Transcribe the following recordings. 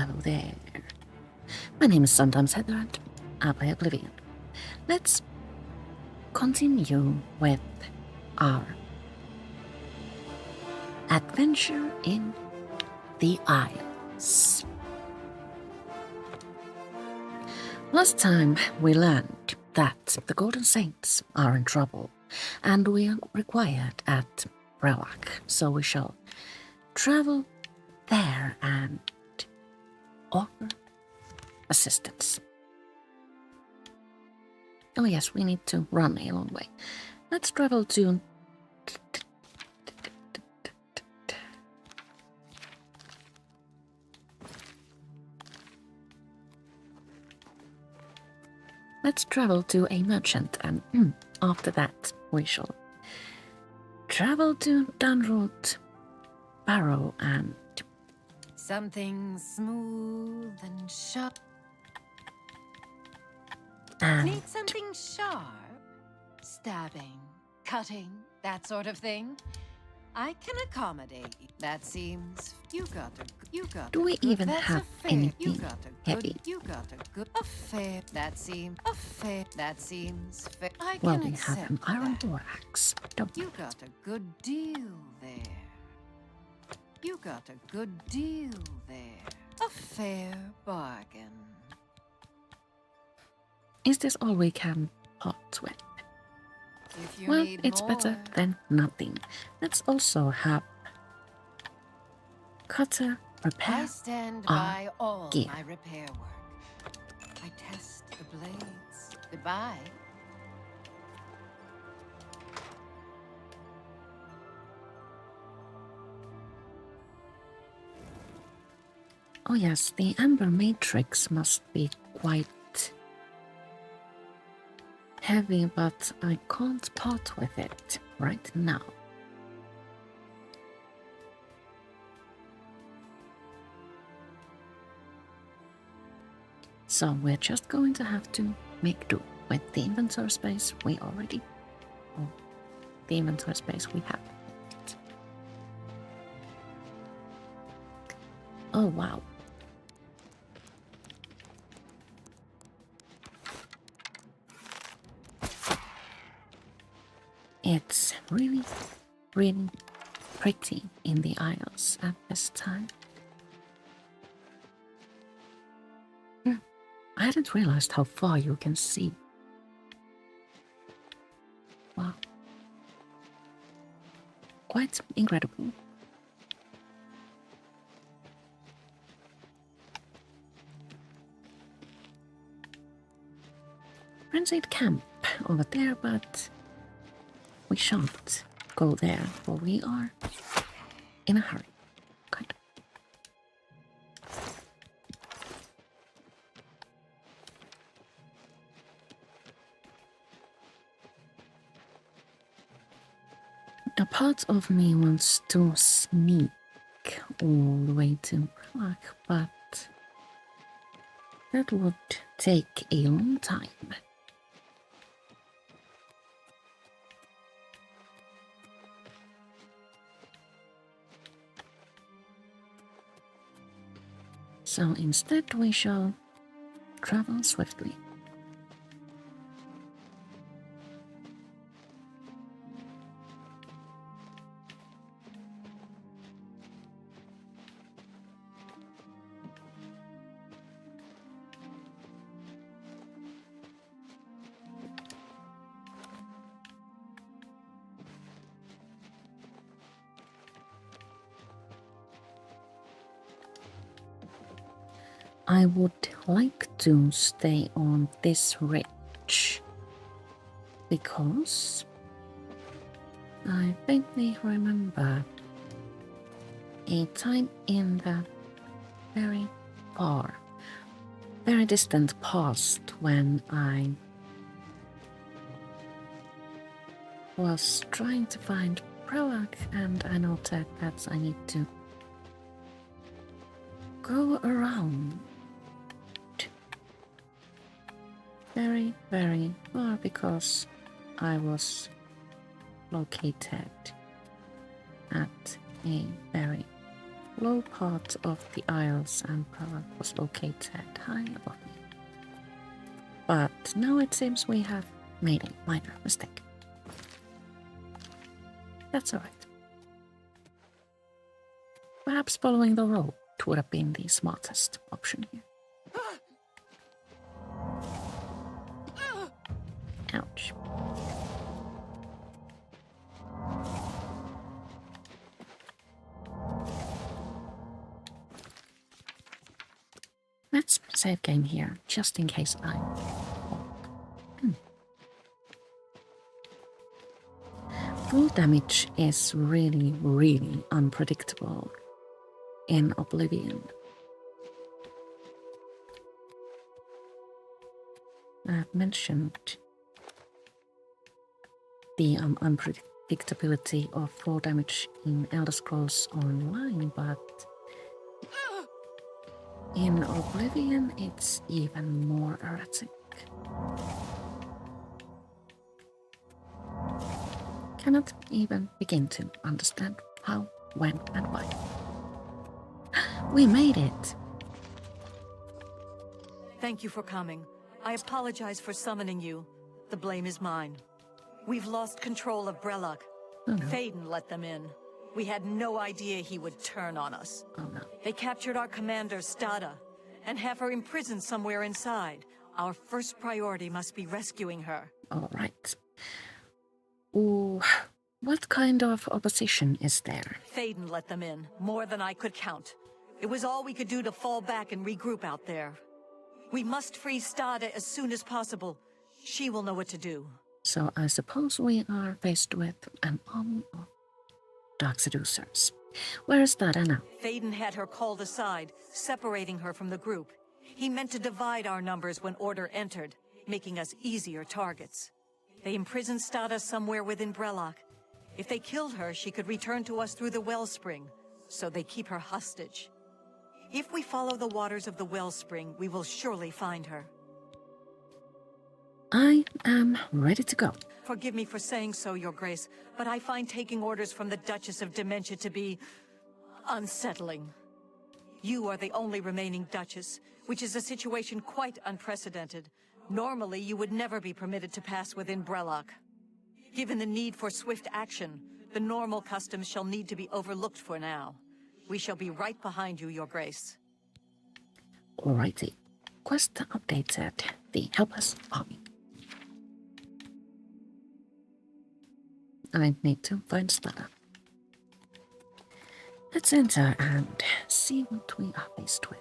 Hello there. My name is Sometimes Heather and I play Oblivion. Let's continue with our adventure in the Isles. Last time we learned that the Golden Saints are in trouble and we are required at Brellach, so we shall travel there and offer assistance. Oh yes, we need to run a long way. Let's travel to... Let's travel to a merchant and after that we shall travel to Dunroot Barrow and... Something smooth and sharp. and Need something sharp? Stabbing, cutting, that sort of thing? I can accommodate. That seems you got a do we even that's have a fair. anything You got a heavy? good. You got a good affair. That seems a fair. That seems fair. I Well, can we accept have an iron that. war axe, don't we? You got a good deal there. You got a good deal there. A fair bargain. Is this all we can part with? If you Well, need it's more, better than nothing. Let's also have cutter I repair. stand our by all gear. my repair work. I test the blades. Goodbye. Oh yes, the amber matrix must be quite heavy, but I can't part with it right now. So we're just going to have to make do with the inventory space we already... Oh, the inventory space we have. Oh wow. It's really, really pretty in the Isles at this time. I hadn't realized how far you can see. Wow. Quite incredible. Frenzied camp over there, but we shan't go there, for we are in a hurry. Kind of. A part of me wants to sneak all the way to Brellach, but that would take a long time. So instead we shall travel swiftly. I would like to stay on this ridge because I faintly remember a time in the very distant past when I was trying to find Brellach and I noted that I need to go around very, very far because I was located at a very low part of the Isles and Brellach was located high above me. But now it seems we have made a minor mistake. That's alright. Perhaps following the road would have been the smartest option here. Ouch. Let's save game here, just in case I fall. Full damage is really, really unpredictable in Oblivion. I've mentioned the unpredictability of full damage in Elder Scrolls Online, but in Oblivion it's even more erratic. Cannot even begin to understand how, when, and why. We made it! Thank you for coming. I apologize for summoning you. The blame is mine. We've lost control of Brellach. Oh no. Faden let them in. We had no idea he would turn on us. Oh no. They captured our commander, Stada, and have her imprisoned somewhere inside. Our first priority must be rescuing her. Alright. Ooh, what kind of opposition is there? Faden let them in, more than I could count. It was all we could do to fall back and regroup out there. We must free Stada as soon as possible. She will know what to do. So I suppose we are faced with an army of dark seducers. Where is Stada now? Faden had her called aside, separating her from the group. He meant to divide our numbers when Order entered, making us easier targets. They imprisoned Stada somewhere within Brellach. If they killed her, she could return to us through the wellspring, so they keep her hostage. If we follow the waters of the wellspring, we will surely find her. I am ready to go. Forgive me for saying so, Your Grace, but I find taking orders from the Duchess of Dementia to be unsettling. You are the only remaining Duchess, which is a situation quite unprecedented. Normally, you would never be permitted to pass within Brellach. Given the need for swift action, the normal customs shall need to be overlooked for now. We shall be right behind you, Your Grace. Alrighty. Quest updated. The Helpless Army. I need to find Stada. Let's enter and see what we are faced with.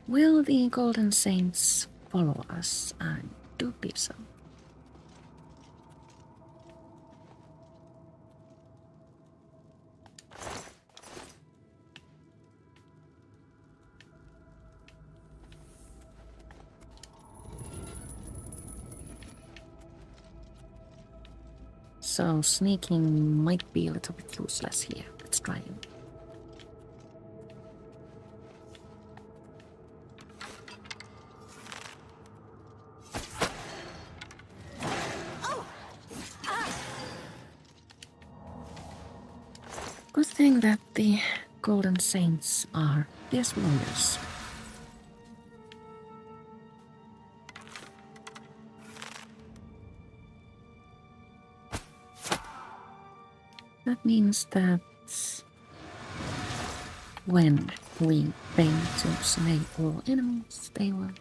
Will the Golden Saints follow us? I do believe so. So sneaking might be a little bit useless here. Let's try it. Good thing that the Golden Saints are fierce warriors. That means that when we aim to slay all enemies, they will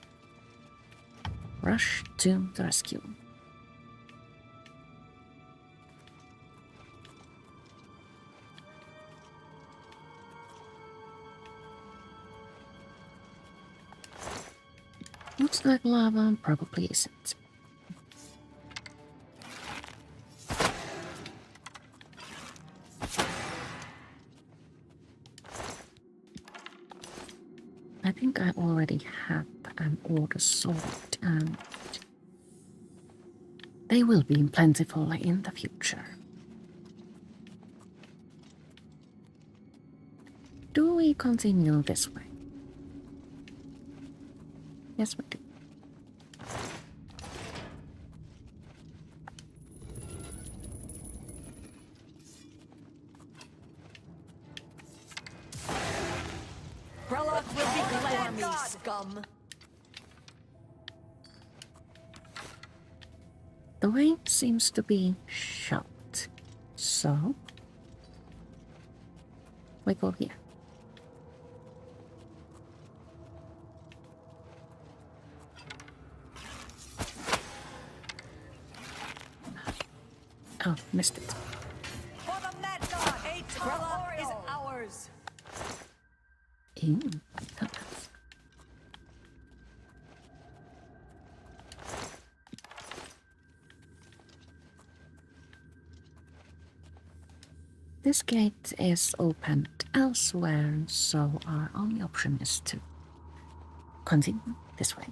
rush to the rescue. Looks like lava, probably isn't. I think I already have an order sorted, and they will be plentiful in the future. Do we continue this way? Yes, we do. God, scum! The way seems to be shut, so we go here. Oh, missed it. For the Mad God, Brellach is ours. Ew, that's This gate is opened elsewhere, so our only option is to continue this way.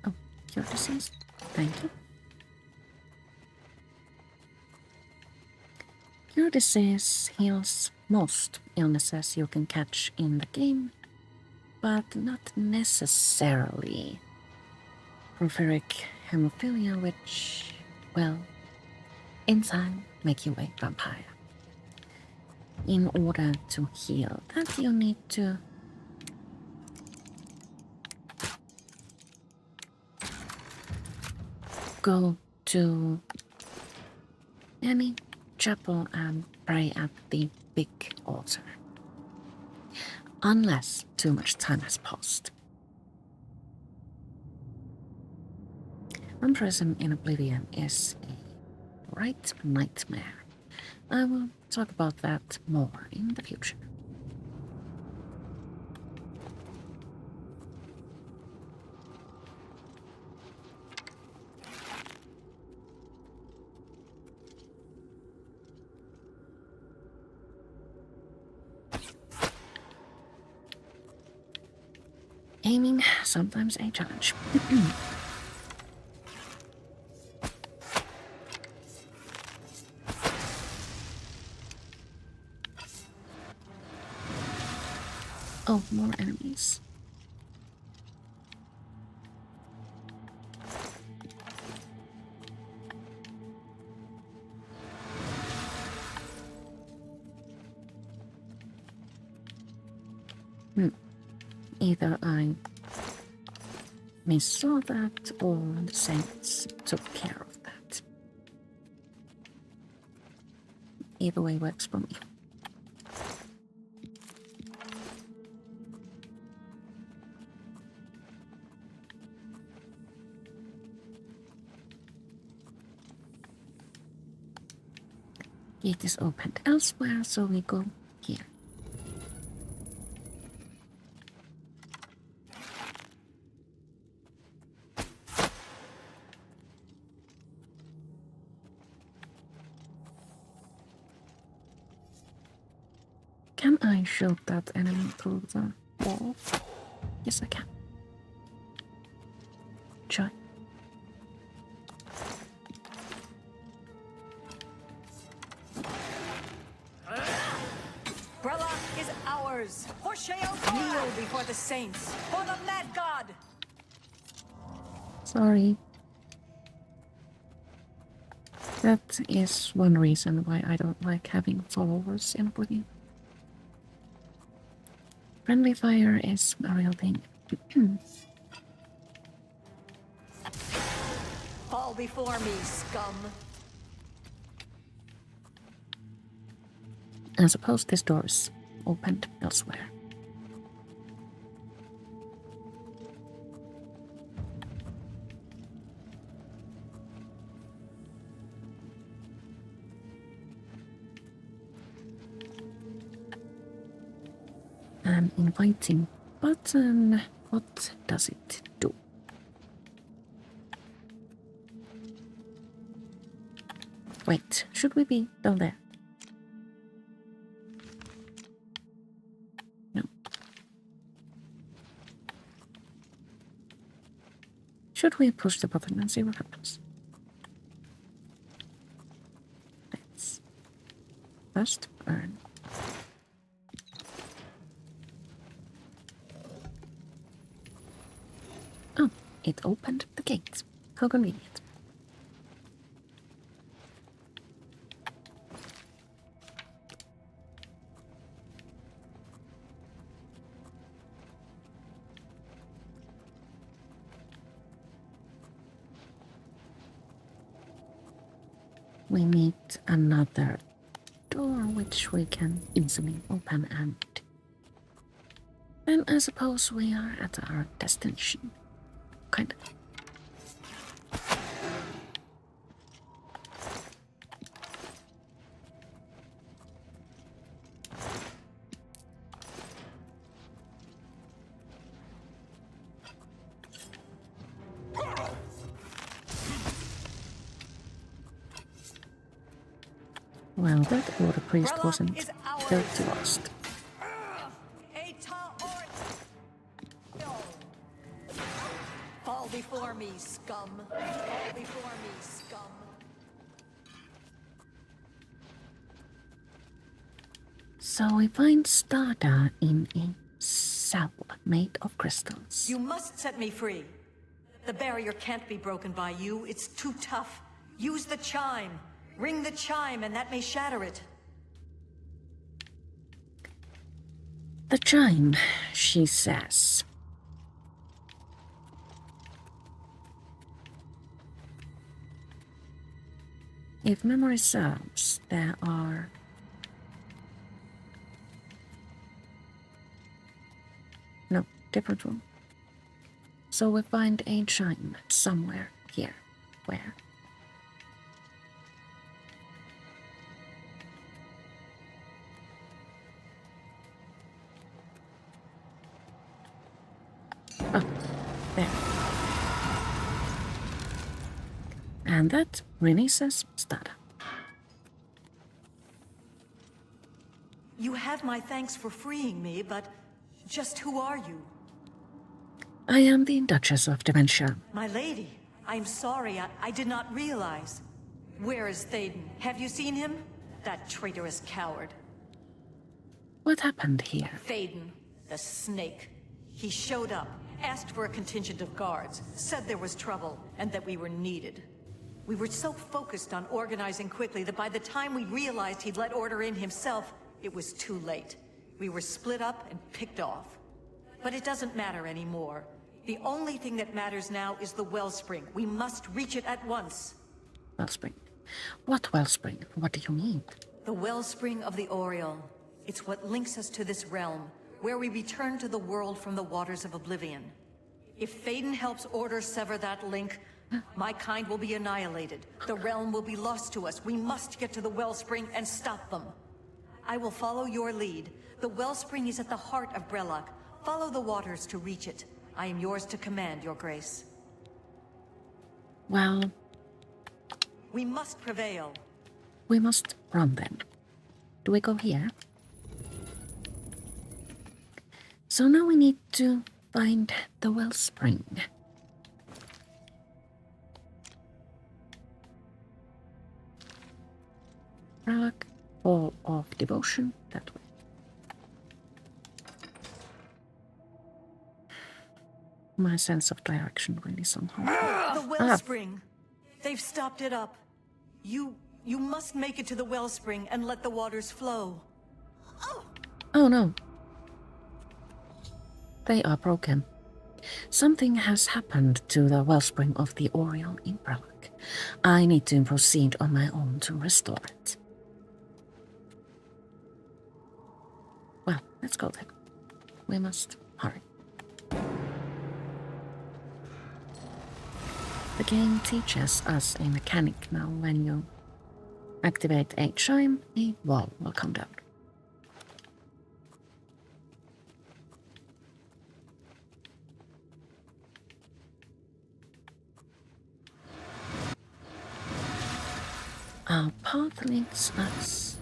Oh, cure disease. Thank you. Cure disease heals most illnesses you can catch in the game, but not necessarily porphyric hemophilia, which, well, in time make you a vampire. In order to heal that, you need to go to any chapel and pray at the big altar. Unless too much time has passed. Vampirism in Oblivion is a right nightmare. I will talk about that more in the future. Aiming, sometimes a challenge. Oh, more enemies. Either I missaw that or the saints took care of that. Either way works for me. Gate is opened elsewhere, so we go here. Can I shoot that enemy through the wall? Yes, I can. Try. Brellach is ours. Uncle-Sheo, kneel before the saints. For the Mad God. Sorry. That is one reason why I don't like having followers in Oblivion. Friendly fire is a real thing. Fall before me, scum. I suppose this door is opened elsewhere. An inviting button. What does it do? Wait, should we be down there? No. Should we push the button and see what happens? Let's first burn. Oh, it opened the gate. How convenient. we meet another door which we can easily open, and then I suppose we are at our destination. Kind of. Well, that water priest Brellach wasn't is ours. built to last. Fall before me, scum. Fall before me, scum. So we find Stada in a cell made of crystals. You must set me free. The barrier can't be broken by you. It's too tough. Use the chime. Ring the chime and that may shatter it. The chime, she says. If memory serves, there are no different one. So we find a chime somewhere here. Where? Oh, there. And that releases Stada. You have my thanks for freeing me, but just who are you? I am the Duchess of Dementia. My lady, I'm sorry, I did not realize. Where is Thaden? Have you seen him? That traitorous coward. What happened here? Thaden, the snake. He showed up, asked for a contingent of guards, said there was trouble, and that we were needed. We were so focused on organizing quickly that by the time we realized he'd let order in himself, it was too late. We were split up and picked off. But it doesn't matter anymore. The only thing that matters now is the wellspring. We must reach it at once. Wellspring. What wellspring? What do you mean? The wellspring of the Oriole. It's what links us to this realm, where we return to the world from the waters of Oblivion. If Thaden helps Order sever that link, my kind will be annihilated. The realm will be lost to us. We must get to the wellspring and stop them. I will follow your lead. The wellspring is at the heart of Brellach. Follow the waters to reach it. I am yours to command, Your Grace. Well, We must prevail. we must run then. Do we go here? So now we need to find the wellspring. Brellach, Hall of Devotion, that way. My sense of direction really somehow. The wellspring. They've stopped it up. You must make it to the wellspring and let the waters flow. Oh no. They are broken. Something has happened to the wellspring of the Oriole in Brellach. I need to proceed on my own to restore it. Well, let's go then. We must hurry. The game teaches us a mechanic now. When you activate a chime, a wall will come down. Our path leads us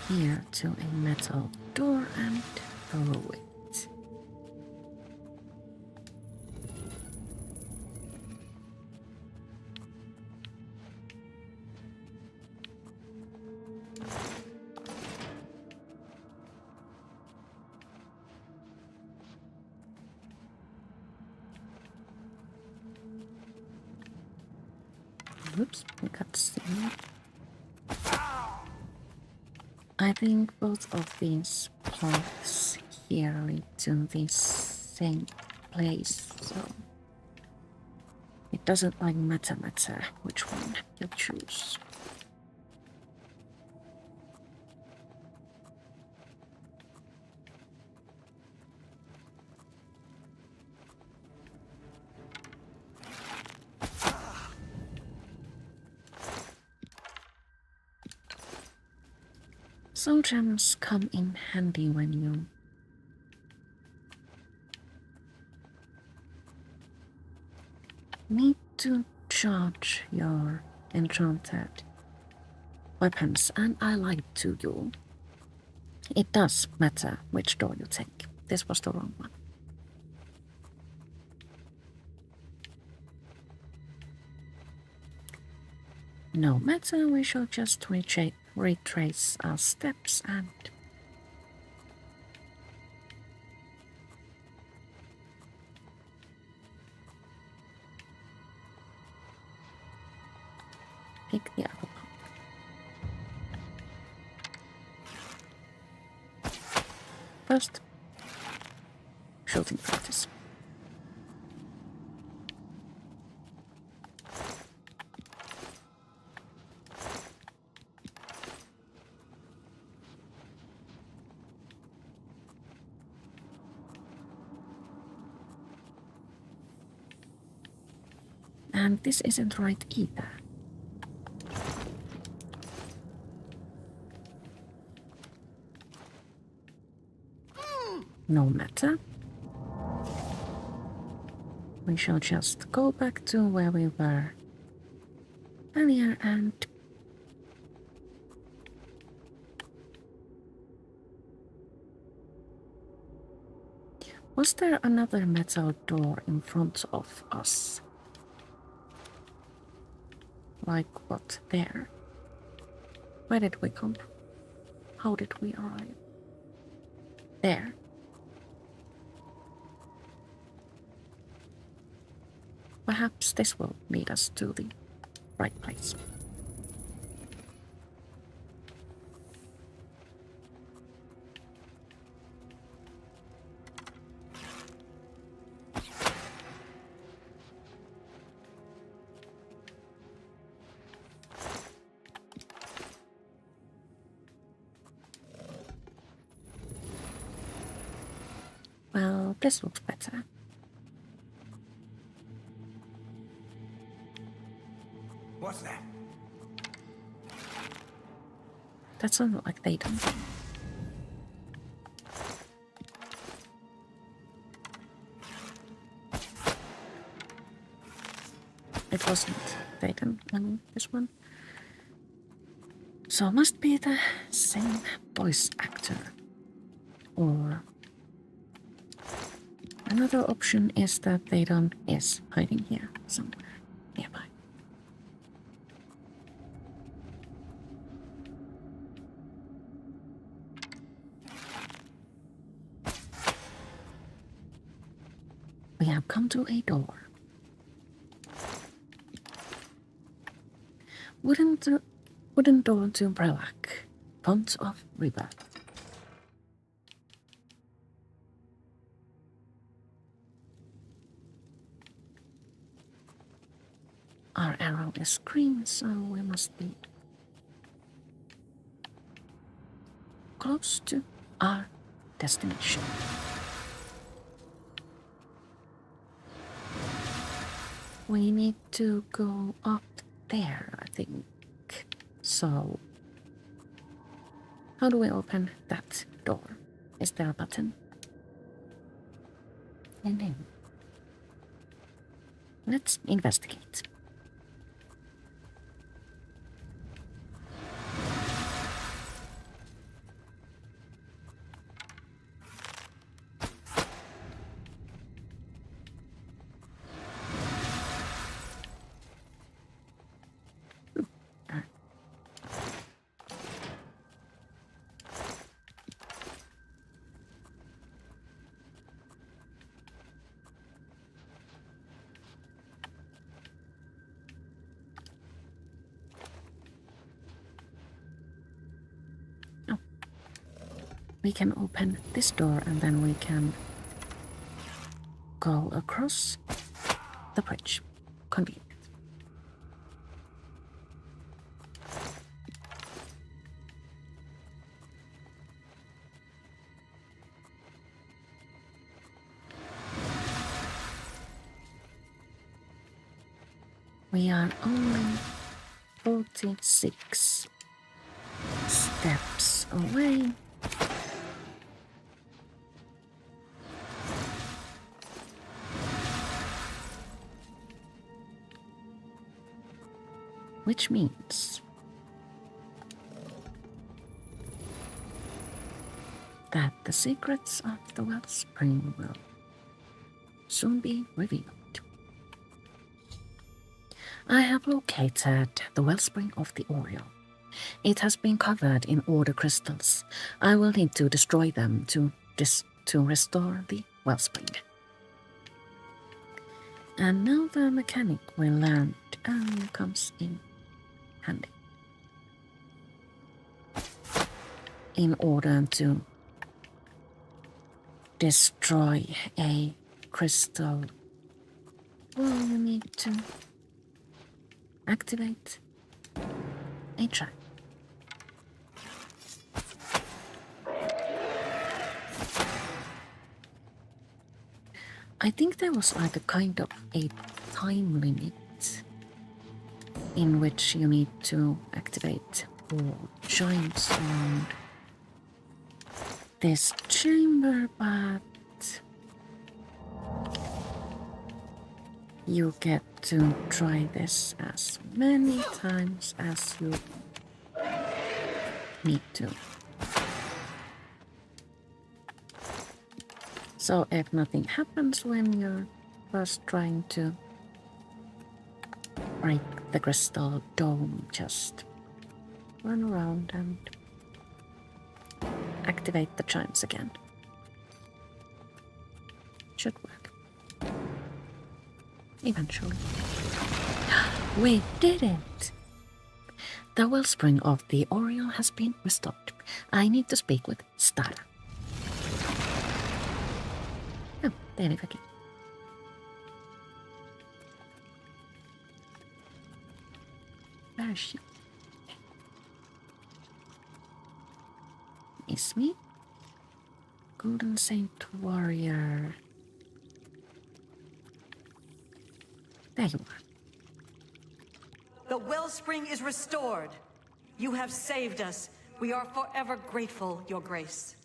here to a metal door and through it. Oops, we got seen. I think both of these paths here lead to the same place, so it doesn't like matter which one you choose. Soul gems come in handy when you need to charge your enchanted weapons, and I lied to you. It does matter which door you take. This was the wrong one. No matter, we shall just retrace our steps and pick the other path. First, shooting practice. And this isn't right either. No matter. We shall just go back to where we were earlier and was there another metal door in front of us? Like what? There? Where did we come from? How did we arrive? There. Perhaps this will lead us to the right place. Well, this looks better. What's that? That sounded like they don't. It wasn't Dayton on this one. So it must be the same voice actor. Or another option is that Dayton is hiding here somewhere nearby. We have come to a door. Wooden door to Brellach, Font of Rebirth. Our arrow is green, so we must be close to our destination. We need to go up there, I think. So, how do we open that door? Is there a button? No. Let's investigate. We can open this door and then we can go across the bridge. Convenient. We are only 46. steps away. Which means that the secrets of the wellspring will soon be revealed. I have located the wellspring of the Oriole. It has been covered in order crystals. I will need to destroy them to restore the wellspring. And now the mechanic will land and comes in handy. In order to destroy a crystal, well, you need to activate a trap. I think there was like a kind of a time limit in which you need to activate all chimes around this chamber, but you get to try this as many times as you need to. So if nothing happens when you're first trying to break the crystal dome, just run around and activate the chimes again. Should work. Eventually. We did it! The wellspring of the Oriole has been restored. I need to speak with Stara. Oh, there it is. Where is she? It's me? Golden Saint Warrior. There you are. The wellspring is restored. You have saved us. We are forever grateful, Your Grace.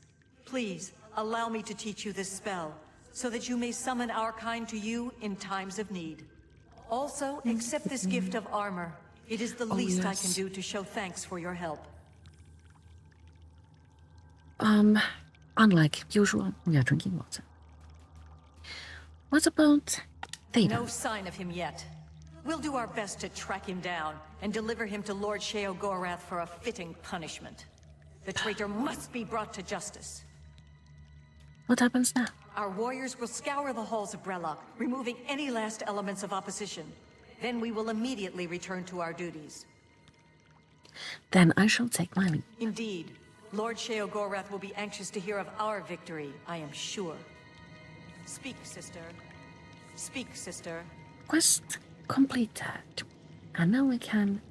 Please, allow me to teach you this spell, so that you may summon our kind to you in times of need. Also, accept this gift of armor. It is the least I can do to show thanks for your help. Unlike usual, we are drinking water. What about Theta? No sign of him yet. We'll do our best to track him down and deliver him to Lord Sheo for a fitting punishment. The traitor must be brought to justice. What happens now? Our warriors will scour the halls of Brellach, removing any last elements of opposition. Then we will immediately return to our duties. Then I shall take my leave. Indeed. Lord Sheo will be anxious to hear of our victory, I am sure. Speak, sister. Speak, sister. Quest completed. And now we can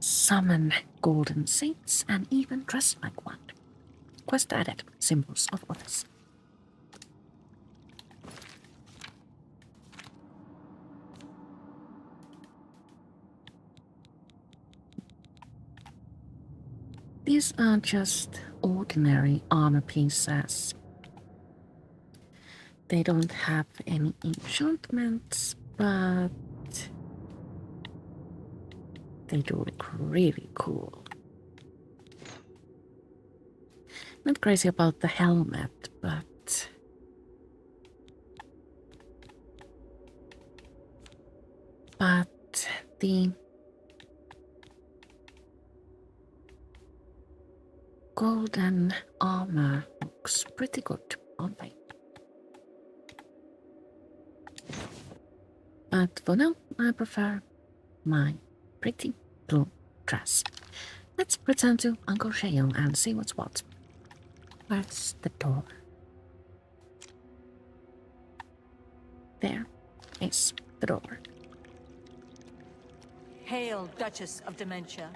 summon golden saints and even dress like one. Quest added. Symbols of office. These are just ordinary armor pieces. They don't have any enchantments, but they do look really cool. Not crazy about the helmet, but the golden armor looks pretty good on me. But for now, I prefer my pretty blue dress. Let's return to Uncle-Sheo and see what's what. Where's the door? There is the door. Hail, Duchess of Dementia.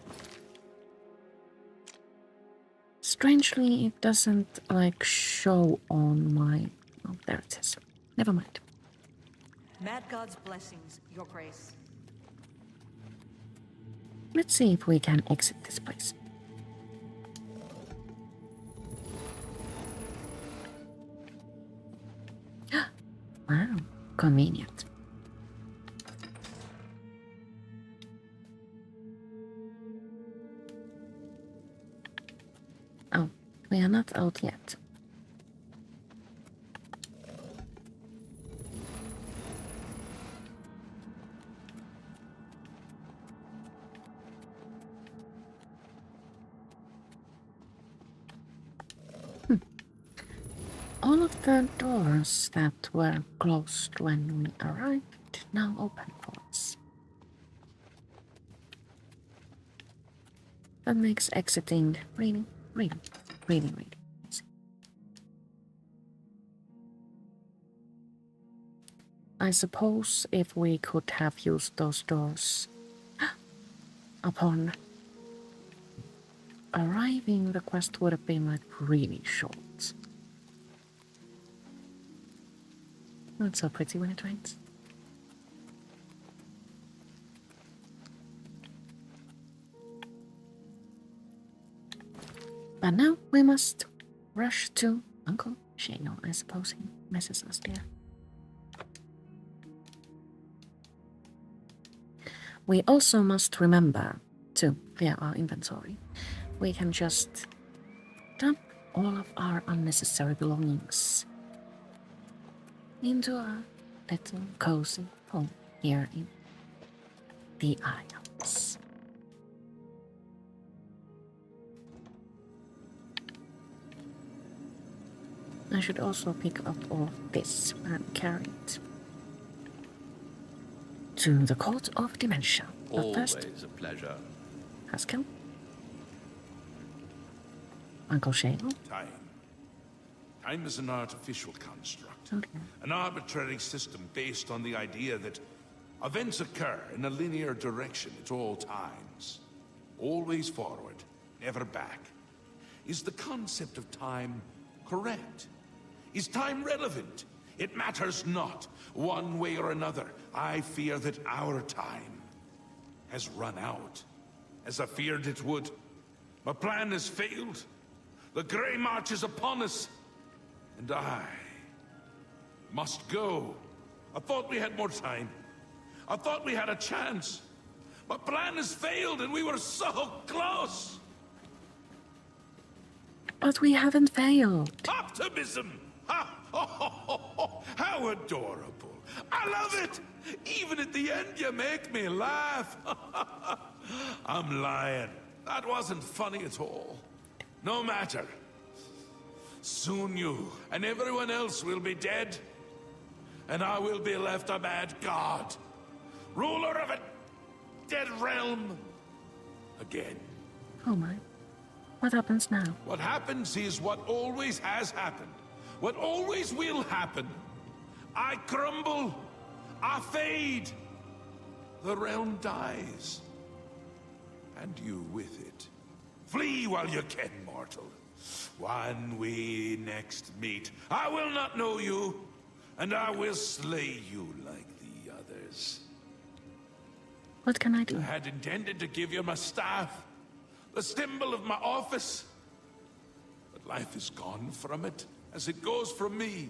Strangely, it doesn't like show on my... Oh, there it is. Never mind. Mad God's blessings, Your Grace. Let's see if we can exit this place. Wow, convenient. Oh, we are not out yet. All of the doors that were closed when we arrived now open for us. That makes exiting really easy. I suppose if we could have used those doors upon arriving, the quest would have been like really short. Not so pretty when it rains. But now we must rush to Uncle-Sheo. I suppose he misses us there. We also must remember to clear our inventory. We can just dump all of our unnecessary belongings into a little cozy home here in the Isles. I should also pick up all of this and carry it to the Court of Dementia. But Always first, a pleasure. Haskell, Uncle-Sheo. Time. Time is an artificial construct. Okay. An arbitrary system based on the idea that events occur in a linear direction at all times. Always forward, never back. Is the concept of time correct? Is time relevant? It matters not. One way or another, I fear that our time has run out, as I feared it would. My plan has failed. The Grey March is upon us, and I must go. I thought we had more time. I thought we had a chance. My plan has failed, and we were so close. But we haven't failed. Optimism! Ha! How adorable! I love it! Even at the end, you make me laugh. I'm lying. That wasn't funny at all. No matter. Soon you and everyone else will be dead, and I will be left a mad god, ruler of a dead realm again. Oh my. What happens now? What happens is what always has happened. What always will happen. I crumble. I fade. The realm dies. And you with it. Flee while you can, mortal. When we next meet, I will not know you, and I will slay you like the others. What can I do? I had intended to give you my staff, the symbol of my office. But life is gone from it, as it goes from me.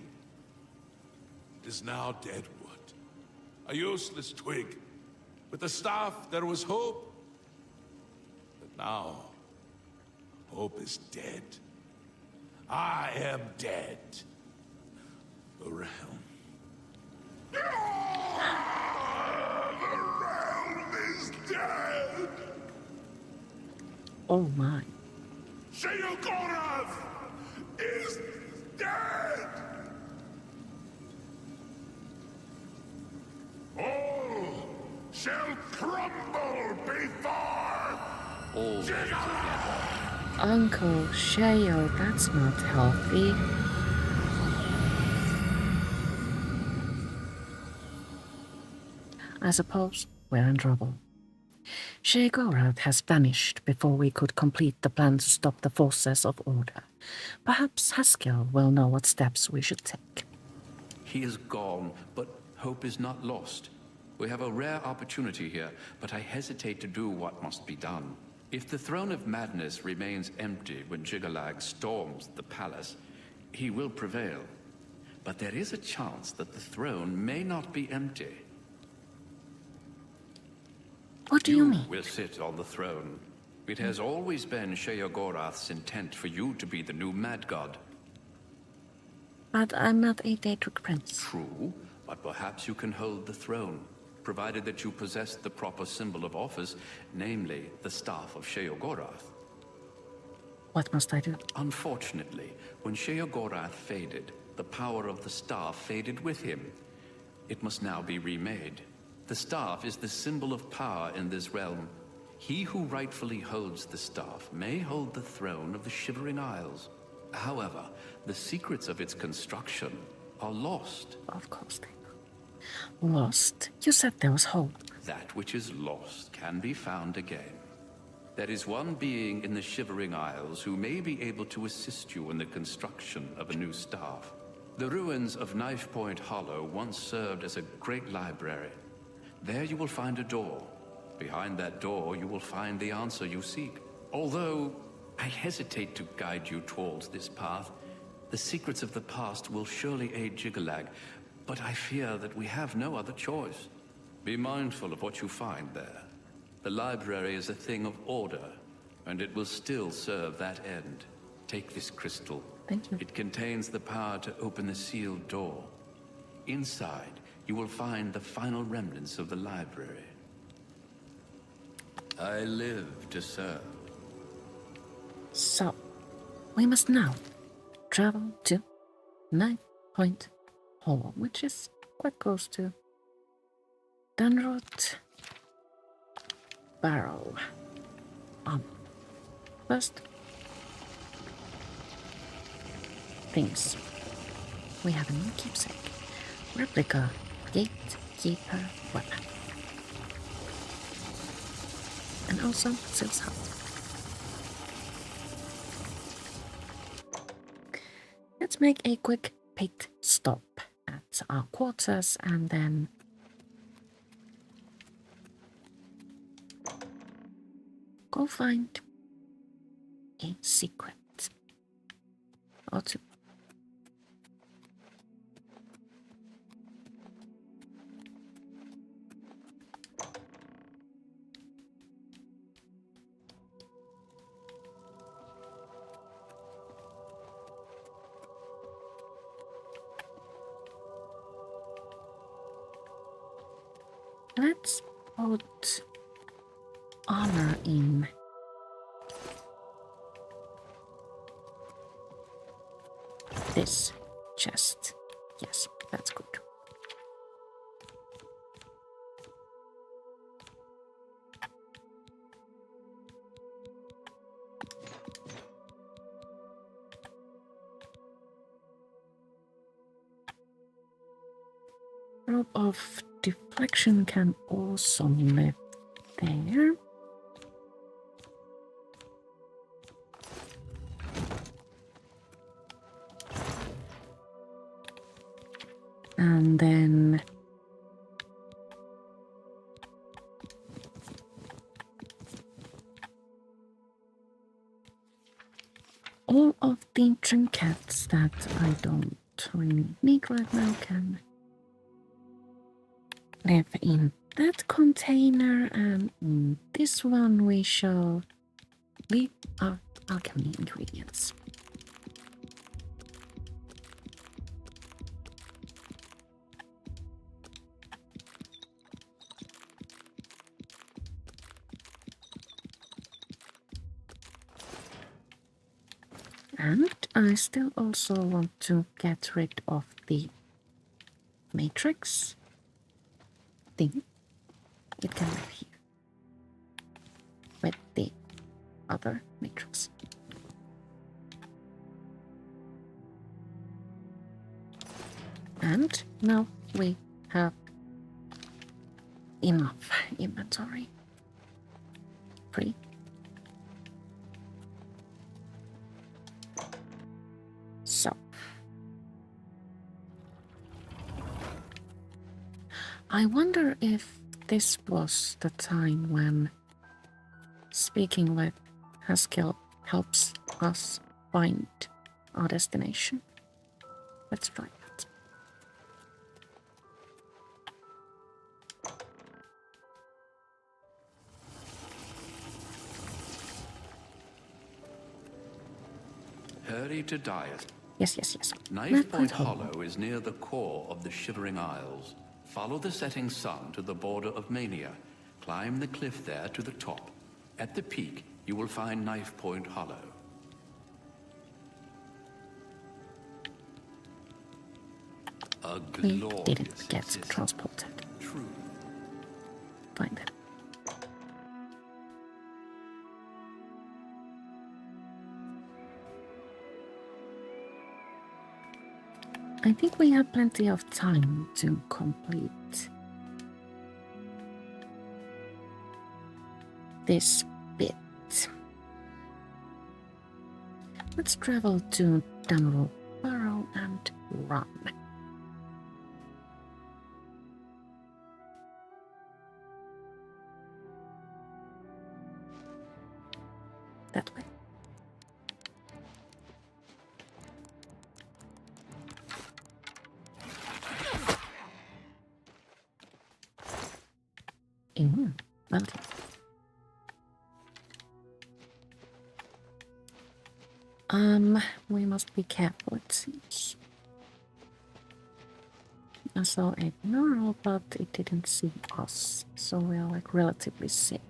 It is now dead wood, a useless twig. With the staff, there was hope. But now, hope is dead. I am dead. The realm. The realm is dead! Oh my. Sheogorath is dead! All shall crumble before Always together. Uncle-Sheo, that's not healthy. I suppose we're in trouble. Sheogorath has vanished before we could complete the plan to stop the forces of order. Perhaps Haskell will know what steps we should take. He is gone, but hope is not lost. We have a rare opportunity here, but I hesitate to do what must be done. If the Throne of Madness remains empty when Jiggalag storms the palace, he will prevail. But there is a chance that the throne may not be empty. What do you mean? You will sit on the throne. It has always been Sheogorath's intent for you to be the new Mad God. But I'm not a Daedric prince. True, but perhaps you can hold the throne, provided that you possess the proper symbol of office, namely the Staff of Sheogorath. What must I do? Unfortunately, when Sheogorath faded, the power of the staff faded with him. It must now be remade. The staff is the symbol of power in this realm. He who rightfully holds the staff may hold the throne of the Shivering Isles. However, the secrets of its construction are lost. Of course they are. Lost? You said there was hope. That which is lost can be found again. There is one being in the Shivering Isles who may be able to assist you in the construction of a new staff. The ruins of Knife Point Hollow once served as a great library. There you will find a door. Behind that door you will find the answer you seek. Although I hesitate to guide you towards this path, the secrets of the past will surely aid Jiggalag, but I fear that we have no other choice. Be mindful of what you find there. The library is a thing of order, and it will still serve that end. Take this crystal. Thank you. It contains the power to open the sealed door. Inside, you will find the final remnants of the library. I live to serve. So, we must now travel to Knife Point Hollow, which is quite close to Dunroot Barrow. First things. We have a new keepsake. Replica gatekeeper weapon. And also Syl's Hut. Let's make a quick pit stop at our quarters and then go find a secret or two. Let's put armor in this chest. Yes, that's good. Rope of deflection can also live there. And then all of the trinkets that I don't really need right now can live in that container, and in this one we shall leave our alchemy ingredients. And I still also want to get rid of the matrix thing. It can live here with the other matrix. And now we have enough inventory. Free. So I wonder if this was the time when speaking with Haskell helps us find our destination. Let's try that. Hurry to Dias. Yes. Knife Point Hollow is near the core of the Shivering Isles. Follow the setting sun to the border of Mania. Climb the cliff there to the top. At the peak, you will find Knife Point Hollow. A We glorious didn't get system. transported. True. Find it. I think we have plenty of time to complete this bit. Let's travel to Damrul Burrow and run. That way. Well done. We must be careful, it seems. I saw a gnarl, but it didn't see us, so we are like relatively safe.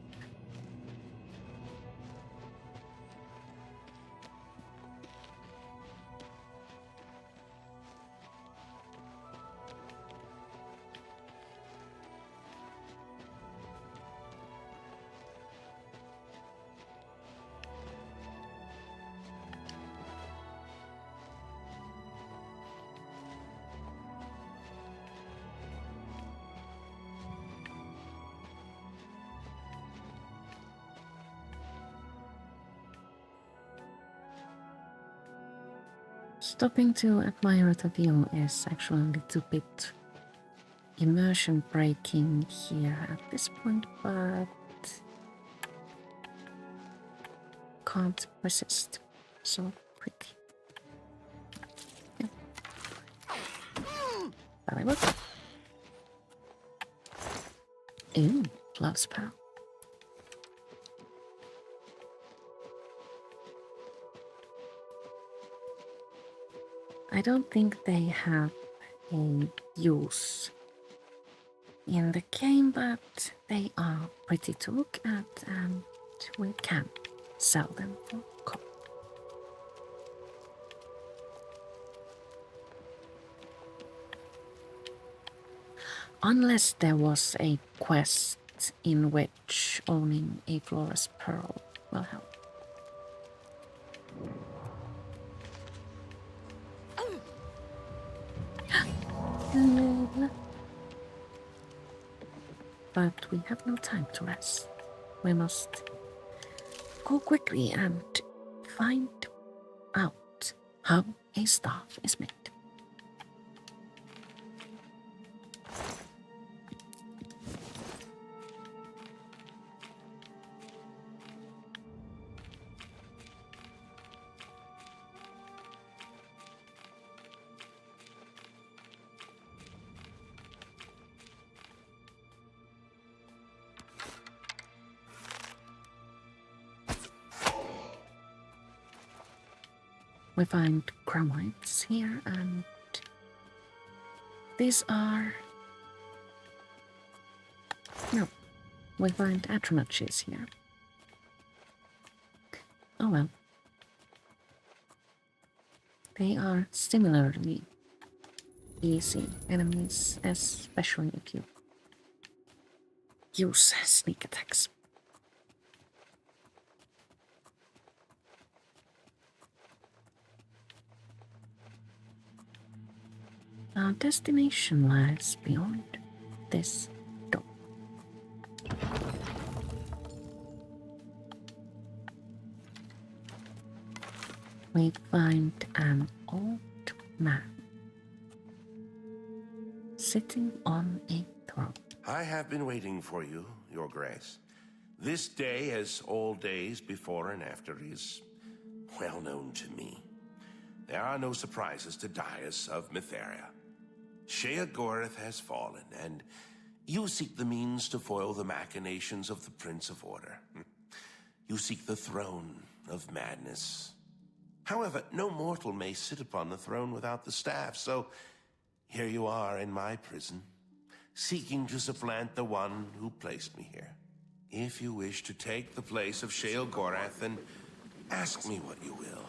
Stopping to admire the view is actually a little bit immersion breaking here at this point, but can't resist. So pretty. Yeah. Very good. Ooh, love spell. I don't think they have a use in the game, but they are pretty to look at and we can sell them for gold. Unless there was a quest in which owning a flawless pearl will help. But we have no time to rest. We must go quickly and find out how a staff is made. We find chromites here, and these are... No, we find atronachs here. Oh well. They are similarly easy enemies, especially if you use sneak attacks. Our destination lies beyond this door. We find an old man sitting on a throne. throne. I have been waiting for you, Your Grace. This day, as all days before and after, is well known to me. There are no surprises to Daius of Mytheria. Sheogorath has fallen, and you seek the means to foil the machinations of the Prince of Order. You seek the throne of madness. However, no mortal may sit upon the throne without the staff, so here you are in my prison, seeking to supplant the one who placed me here. If you wish to take the place of Sheogorath, then ask me what you will.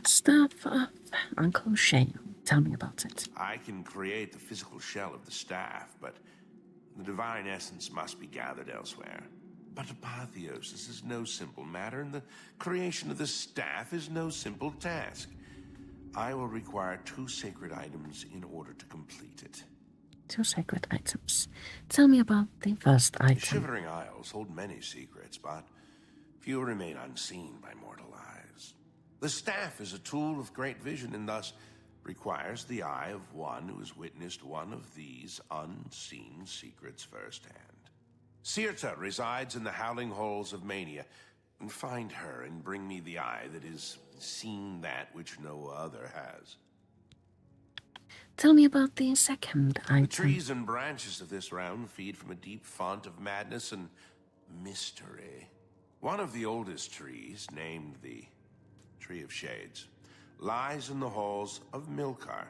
Staff of Uncle-Sheo. Tell me about it. I can create the physical shell of the staff, but the divine essence must be gathered elsewhere. But apotheosis is no simple matter, and the creation of the staff is no simple task. I will require 2 sacred items in order to complete it. 2 sacred items. Tell me about the first The item. Shivering Isles hold many secrets, but few remain unseen by mortal eyes. The staff is a tool of great vision, and thus requires the eye of one who has witnessed one of these unseen secrets firsthand. Sirta resides in the howling halls of Mania. Find her and bring me the eye that has seen that which no other has. Tell me about the second item. The trees and branches of this realm feed from a deep font of madness and mystery. One of the oldest trees, named the Tree of Shades, lies in the halls of Milkar.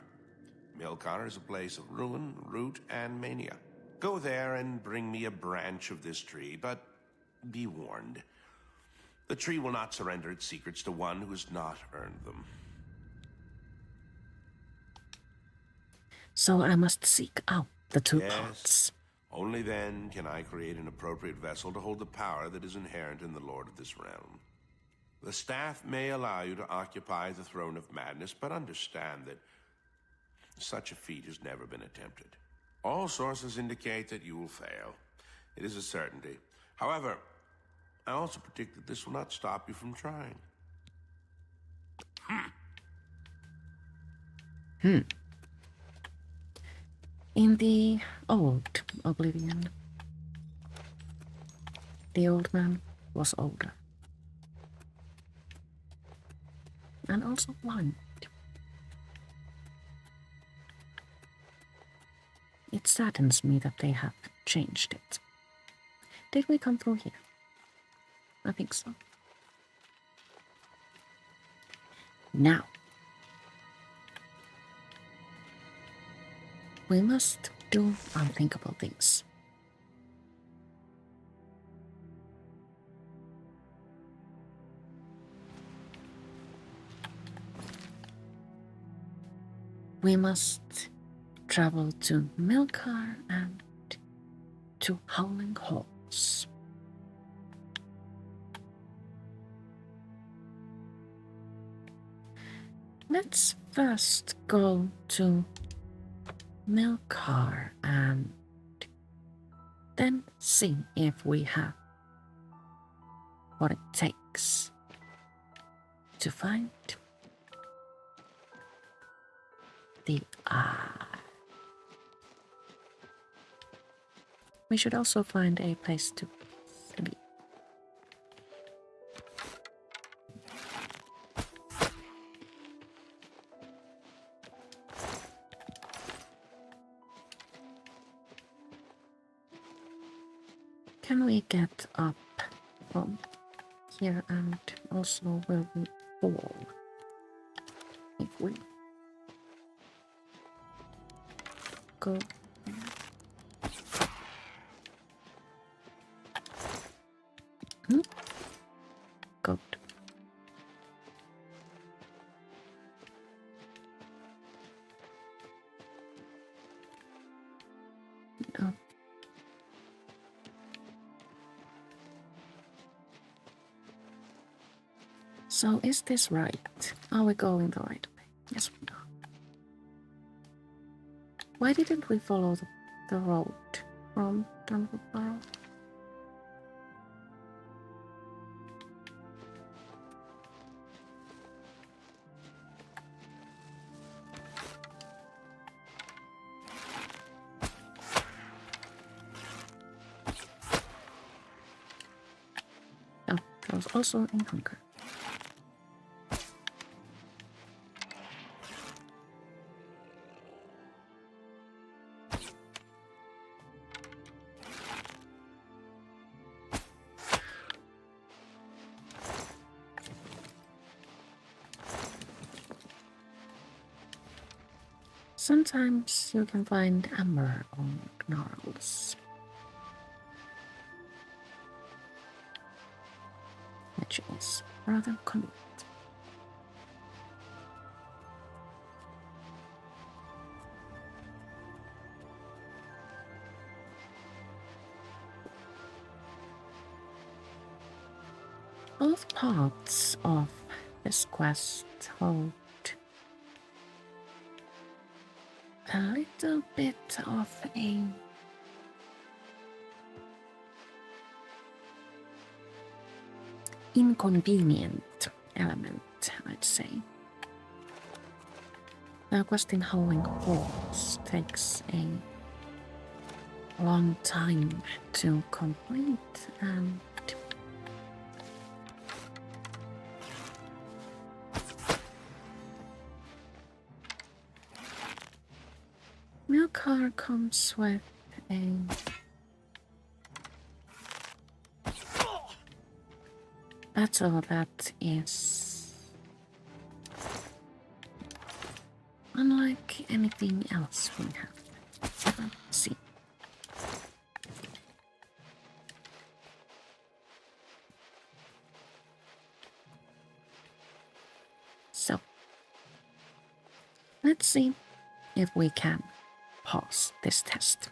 Milkar is a place of ruin, root, and mania. Go there and bring me a branch of this tree, but be warned. The tree will not surrender its secrets to one who has not earned them. So I must seek out the 2 Yes. parts. Only then can I create an appropriate vessel to hold the power that is inherent in the Lord of this realm. The staff may allow you to occupy the throne of madness, but understand that such a feat has never been attempted. All sources indicate that you will fail. It is a certainty. However, I also predict that this will not stop you from trying. In the old Oblivion, the old man was older. And also blind. It saddens me that they have changed it. Did we come through here? I think so. Now, we must do unthinkable things. We must travel to Milkar and to Howling Halls. Let's first go to Milkar and then see if we have what it takes to find the eye. We should also find a place to sleep. Can we get up from here, and also will we fall if we go there? Good. No. So is this right? Are we going the right way? Yes, we are. Why didn't we follow the road from Dunwich? was also in hunger. Sometimes you can find amber on gnarls, which is rather convenient. Both parts of this quest hold a little bit of a inconvenient element, I'd say. The quest in Howling Halls takes a long time to complete, and Milcar comes with a battle that is unlike anything else we have ever seen. So, let's see if we can pass this test.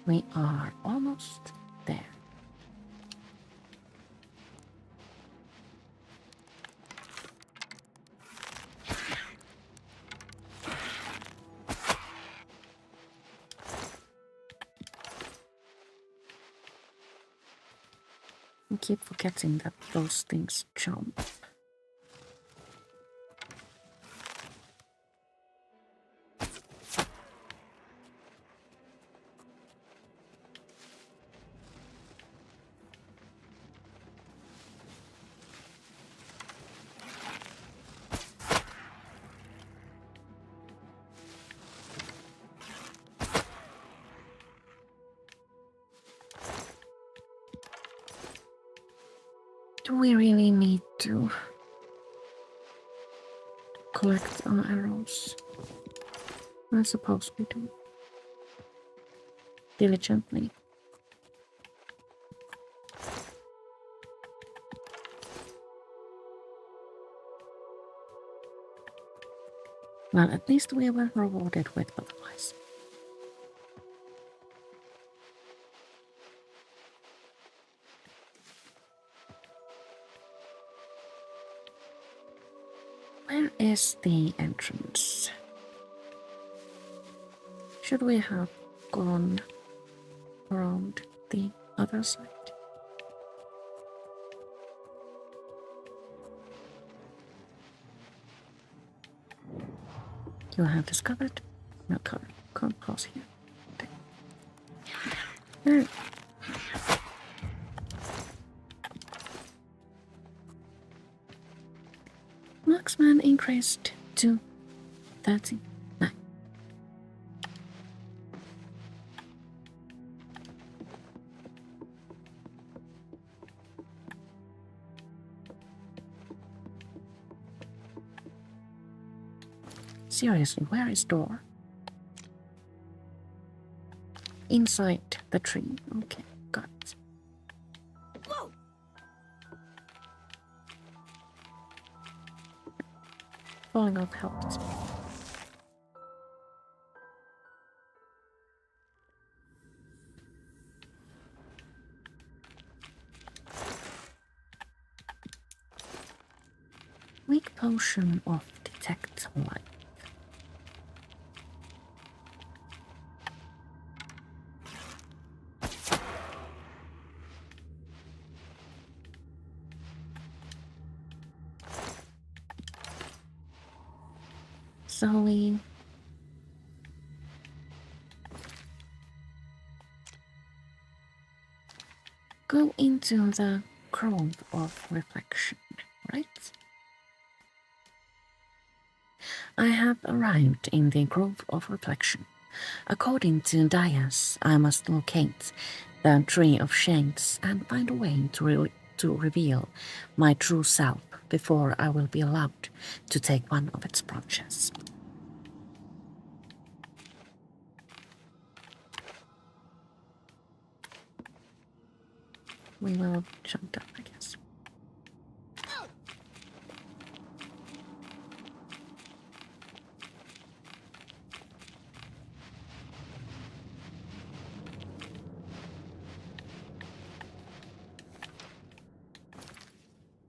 We are almost there. I keep forgetting that those things jump. Do we really need to collect our arrows? I suppose we do. Diligently. Well, at least we were rewarded with otherwise. Where is the entrance? Should we have gone around the other side? You have discovered no color. Can't pass here. There. Marksman increased to 39. Seriously, where is door? Inside the tree. Okay, got it. Whoa! Falling off helped. Weak potion of detection. detect light. So we go into the grove of reflection, right? I have arrived in the grove of reflection. According to Dias, I must locate the tree of shades and find a way to reveal my true self before I will be allowed to take one of its branches. We will jump down, I guess.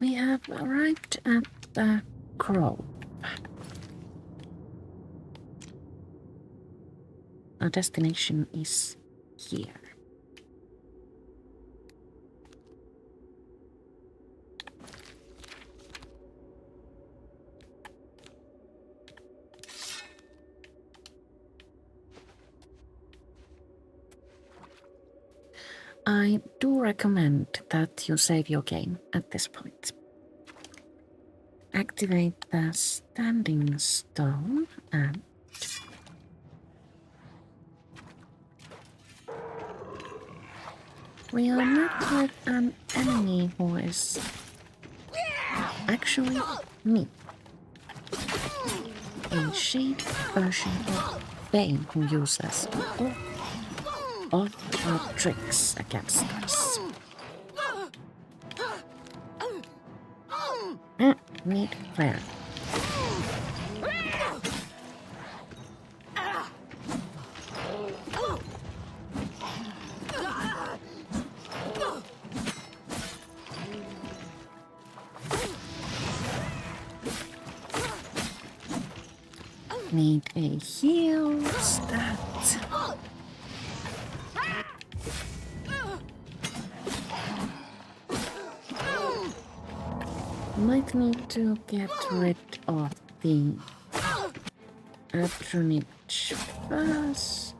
We have arrived at the grove. Our destination is here. I do recommend that you save your game at this point. Activate the standing stone and we are met with an enemy who is actually me. A shade version of Bane who uses all of our tricks against us. Need flare. Need a heal stat. Might need to get rid of the patronage first.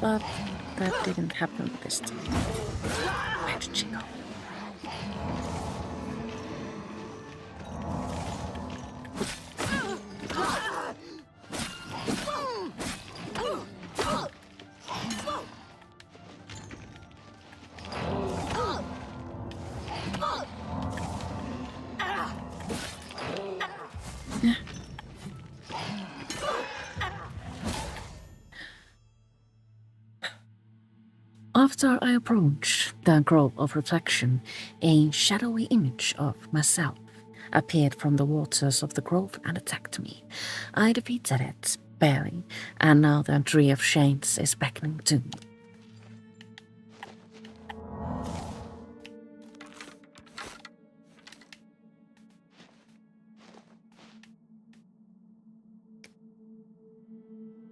But that didn't happen this time. Where did she go? After I approached the grove of reflection, a shadowy image of myself appeared from the waters of the grove and attacked me. I defeated it, barely, and now the tree of shades is beckoning to me.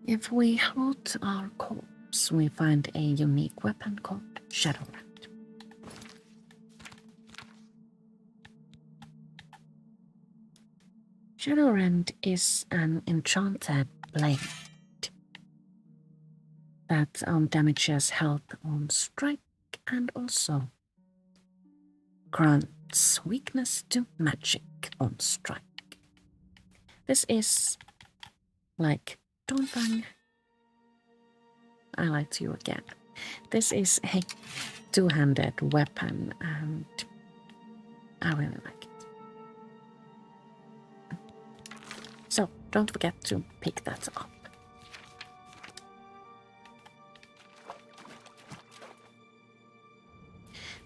If we hold our corpse, we find a unique weapon called Shadowy. Shadowrend is an enchanted blade that damages health on strike and also grants weakness to magic on strike. This is like Dawnfang. I lied to you again. This is a two-handed weapon and I really like it. So don't forget to pick that up.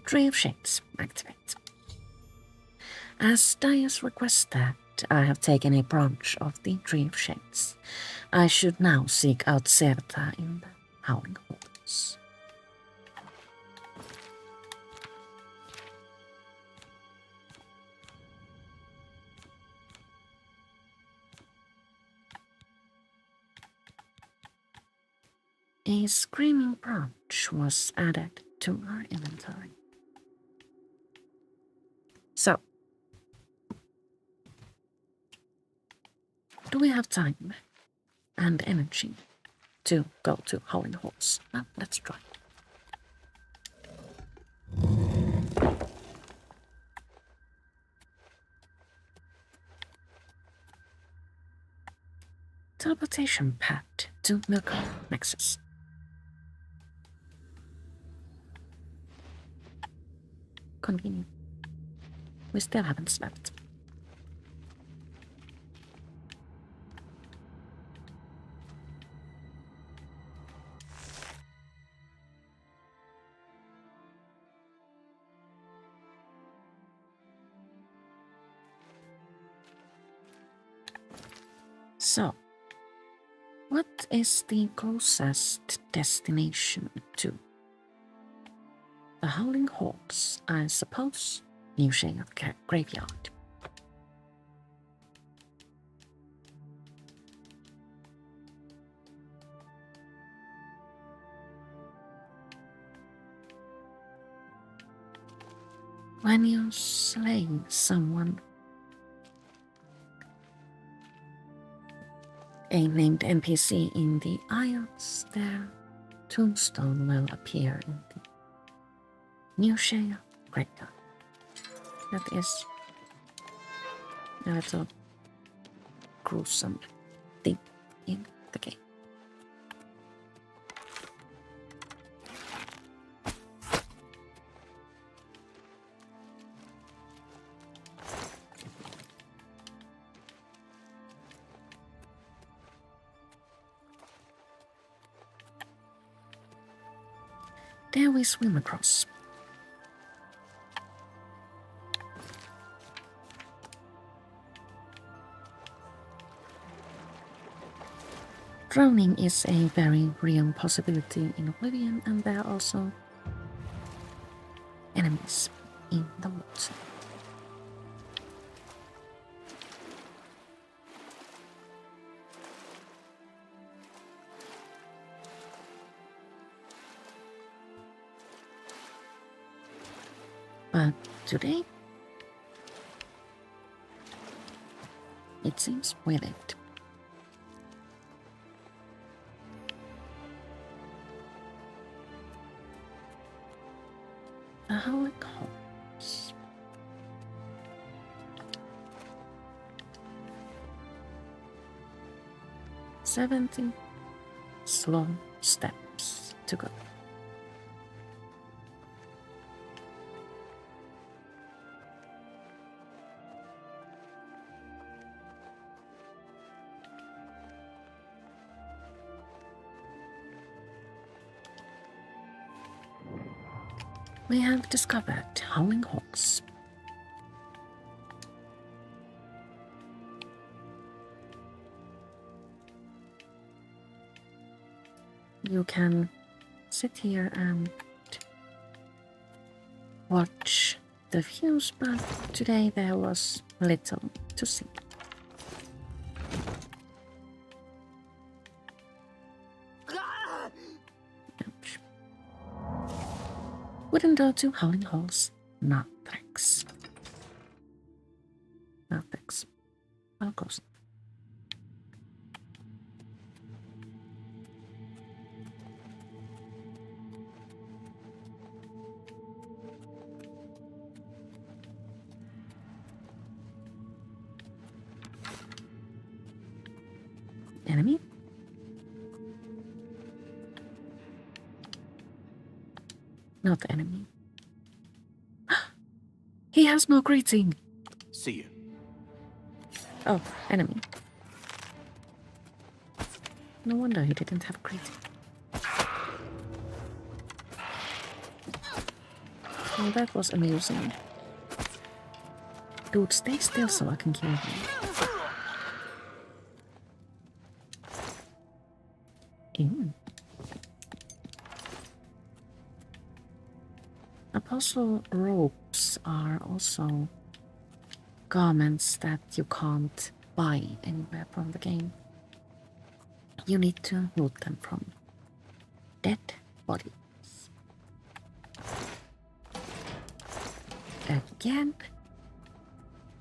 Tree of Shades, activate. As Dias requested, I have taken a branch of the Tree of Shades. I should now seek out Serta in the Howling Halls. A screaming branch was added to our inventory. So, do we have time and energy to go to Howling Halls? Well, let's try. Teleportation pad to Milk Nexus. Convenient. We still haven't slept. So, what is the closest destination to the Howling Halls? I suppose Uncle-Sheo Graveyard. When you slay someone, a named NPC in the Isles, their tombstone will appear in the Uncle-Sheo Graveyard. That is a little gruesome thing in the game. There we swim across. Drowning is a very real possibility in Oblivion, and there are also enemies in the water. But today, it seems we lived. The Howling Halls. "70 slow steps to go." We have discovered Howling Halls. You can sit here and watch the views, but today there was little to see. Ouch. Wouldn't go to Howling Halls? Not thanks. No thanks. I'll go. Enemy? Not the enemy. He has no greeting. See you. Oh, enemy. No wonder he didn't have greeting. Well, that was amusing. Dude, stay still so I can kill you. Ew. Apostle robes are also garments that you can't buy anywhere from the game. You need to loot them from dead bodies. Again,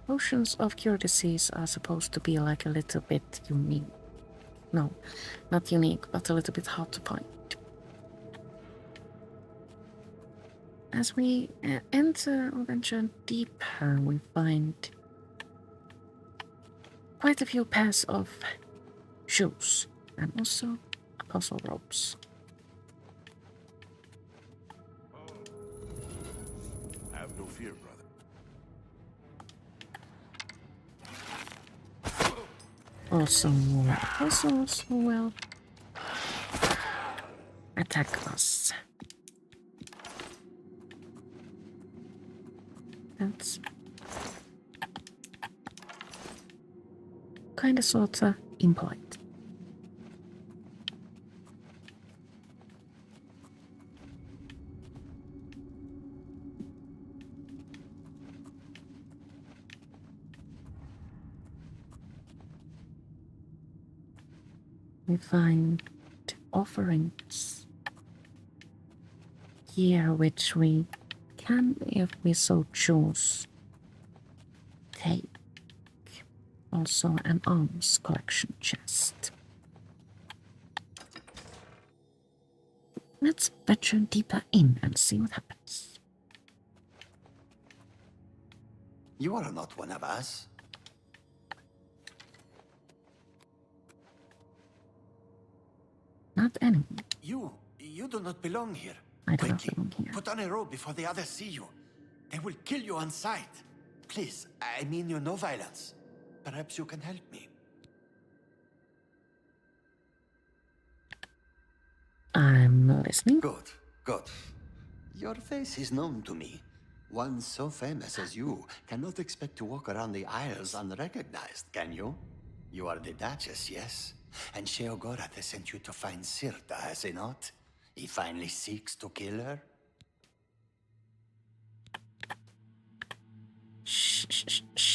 potions of cure disease are supposed to be like a little bit unique. No, not unique, but a little bit hard to find. As we enter or venture deeper, we find quite a few pairs of shoes and also apostle robes. Have no fear, brother. Also more apostles who will attack us. That's kinda sorta impolite. We find offerings here which we can, if we so choose, take. Also an arms collection chest. Let's venture deeper in and see what happens. You are not one of us. Not anymore. You do not belong here. I do not Quickly, belong here. put on a robe before the others see you. They will kill you on sight. Please, I mean you no violence. Perhaps you can help me. I'm listening. Good, good. Your face is known to me. One so famous as you cannot expect to walk around the Isles unrecognized, can you? You are the Duchess, yes? And Sheogorath has sent you to find Sirta, has he not? He finally seeks to kill her?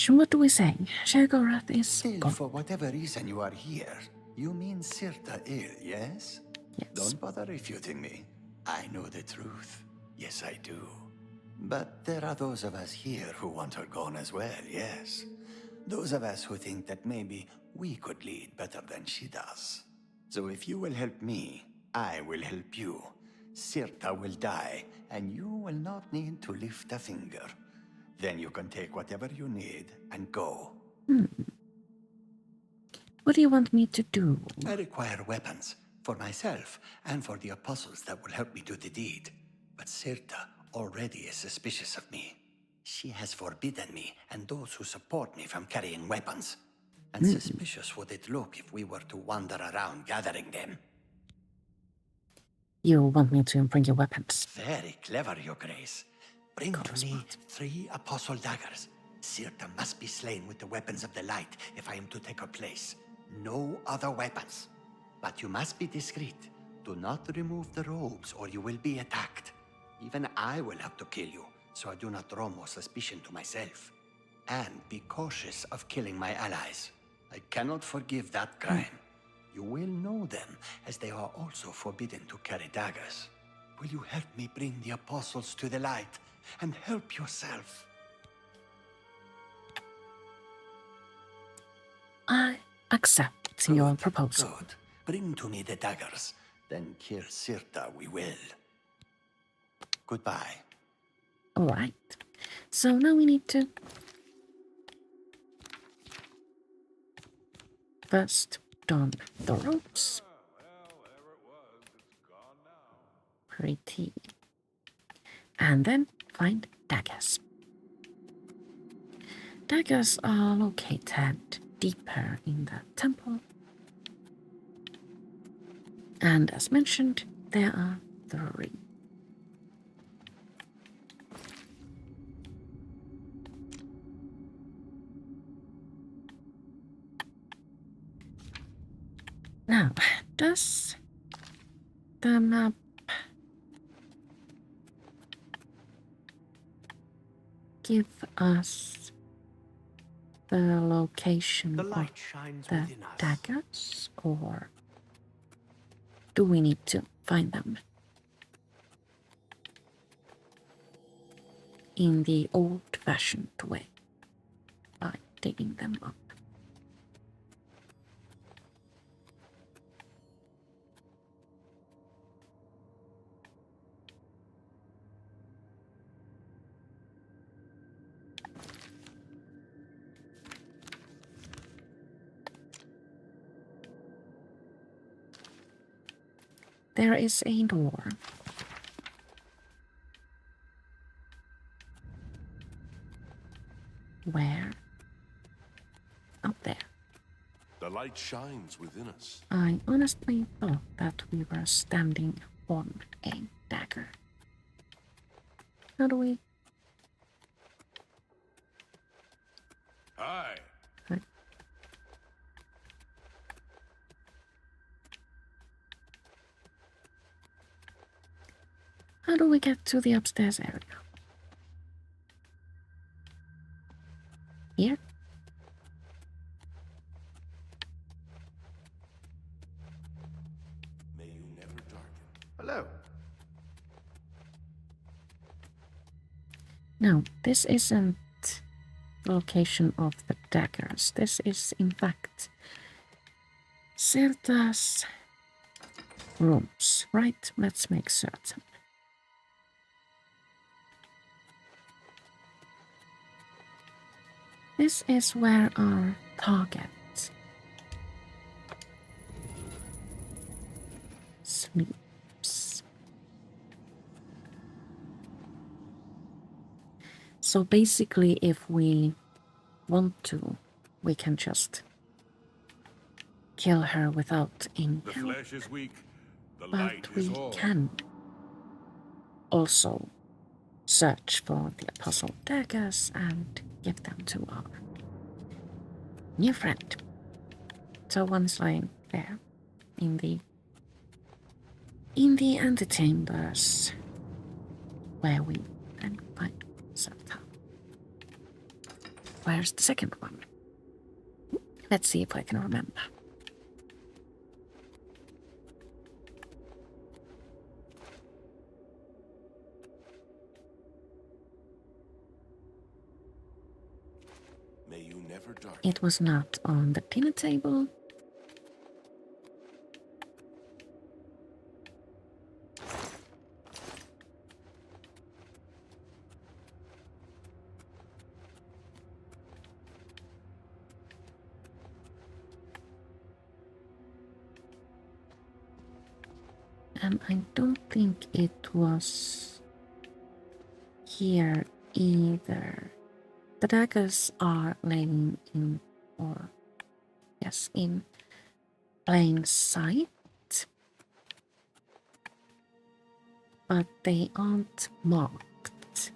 What do we say? Sheogorath is Still, gone. for whatever reason you are here, you mean Sirta ill, yes? Yes. Don't bother refuting me. I know the truth. Yes, I do. But there are those of us here who want her gone as well, yes? Those of us who think that maybe we could lead better than she does. So if you will help me, I will help you. Sirta will die, and you will not need to lift a finger. Then you can take whatever you need and go. What do you want me to do? I require weapons, for myself and for the apostles that will help me do the deed. But Sirta already is suspicious of me. She has forbidden me and those who support me from carrying weapons. And suspicious would it look if we were to wander around gathering them. You want me to bring you weapons? Very clever, Your Grace. Bring to me 3 apostle daggers. Sirta must be slain with the weapons of the light if I am to take her place. No other weapons. But you must be discreet. Do not remove the robes or you will be attacked. Even I will have to kill you, so I do not draw more suspicion to myself. And be cautious of killing my allies. I cannot forgive that crime. You will know them, as they are also forbidden to carry daggers. Will you help me bring the apostles to the light, and help yourself? I accept your proposal. Good. Bring to me the daggers, then kill Sirta we will. Goodbye. Alright. So now we need to first don the ropes. Pretty. And then find daggers. Daggers are located deeper in the temple. And as mentioned, there are 3. Now, does the map give us the location The of light shines the within us. daggers, or do we need to find them? In the old-fashioned way, by digging them up. There is a door. Where? Up there. The light shines within us. I honestly thought that we were standing on a dagger. How do we? Aye. Hi. How do we get to the upstairs area? Here? May you never darken. Hello. No, this isn't the location of the daggers. This is, in fact, Serta's rooms, right? Let's make certain. This is where our target sleeps. So basically, if we want to, we can just kill her without any The help. flesh is weak, the light But is we all. can also search for the apostle daggers and give them to our new friend. So one is lying there in the antechambers where we then find Serta. Where's the second one? Let's see if I can remember. May you never darken. It was not on the dinner table. And I don't think it was here either. The daggers are laying in, or yes, in plain sight, but they aren't marked.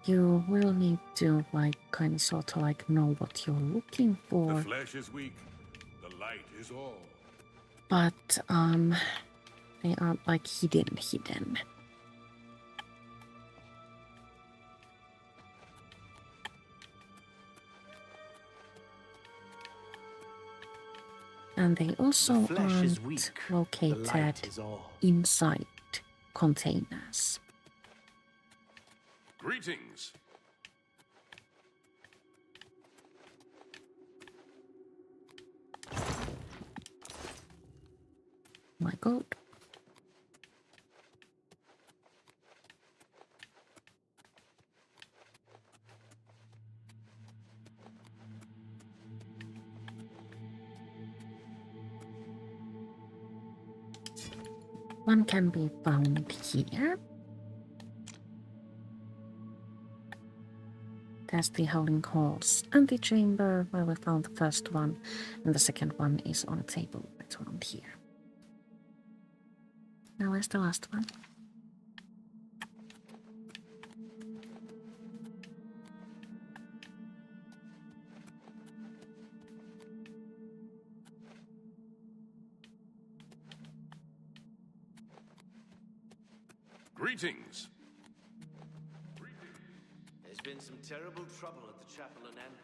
You will need to kind of sort of know what you're looking The for, flesh is weak, the light is all. but they aren't hidden. And they also The flesh is aren't weak, the light located is all. inside containers. Greetings. My God. One can be found here. There's the Howling Halls antechamber where we found the first one, and the second one is on a table right around here. Now where's the last one? Greetings. been some terrible trouble at the chapel in Anvil.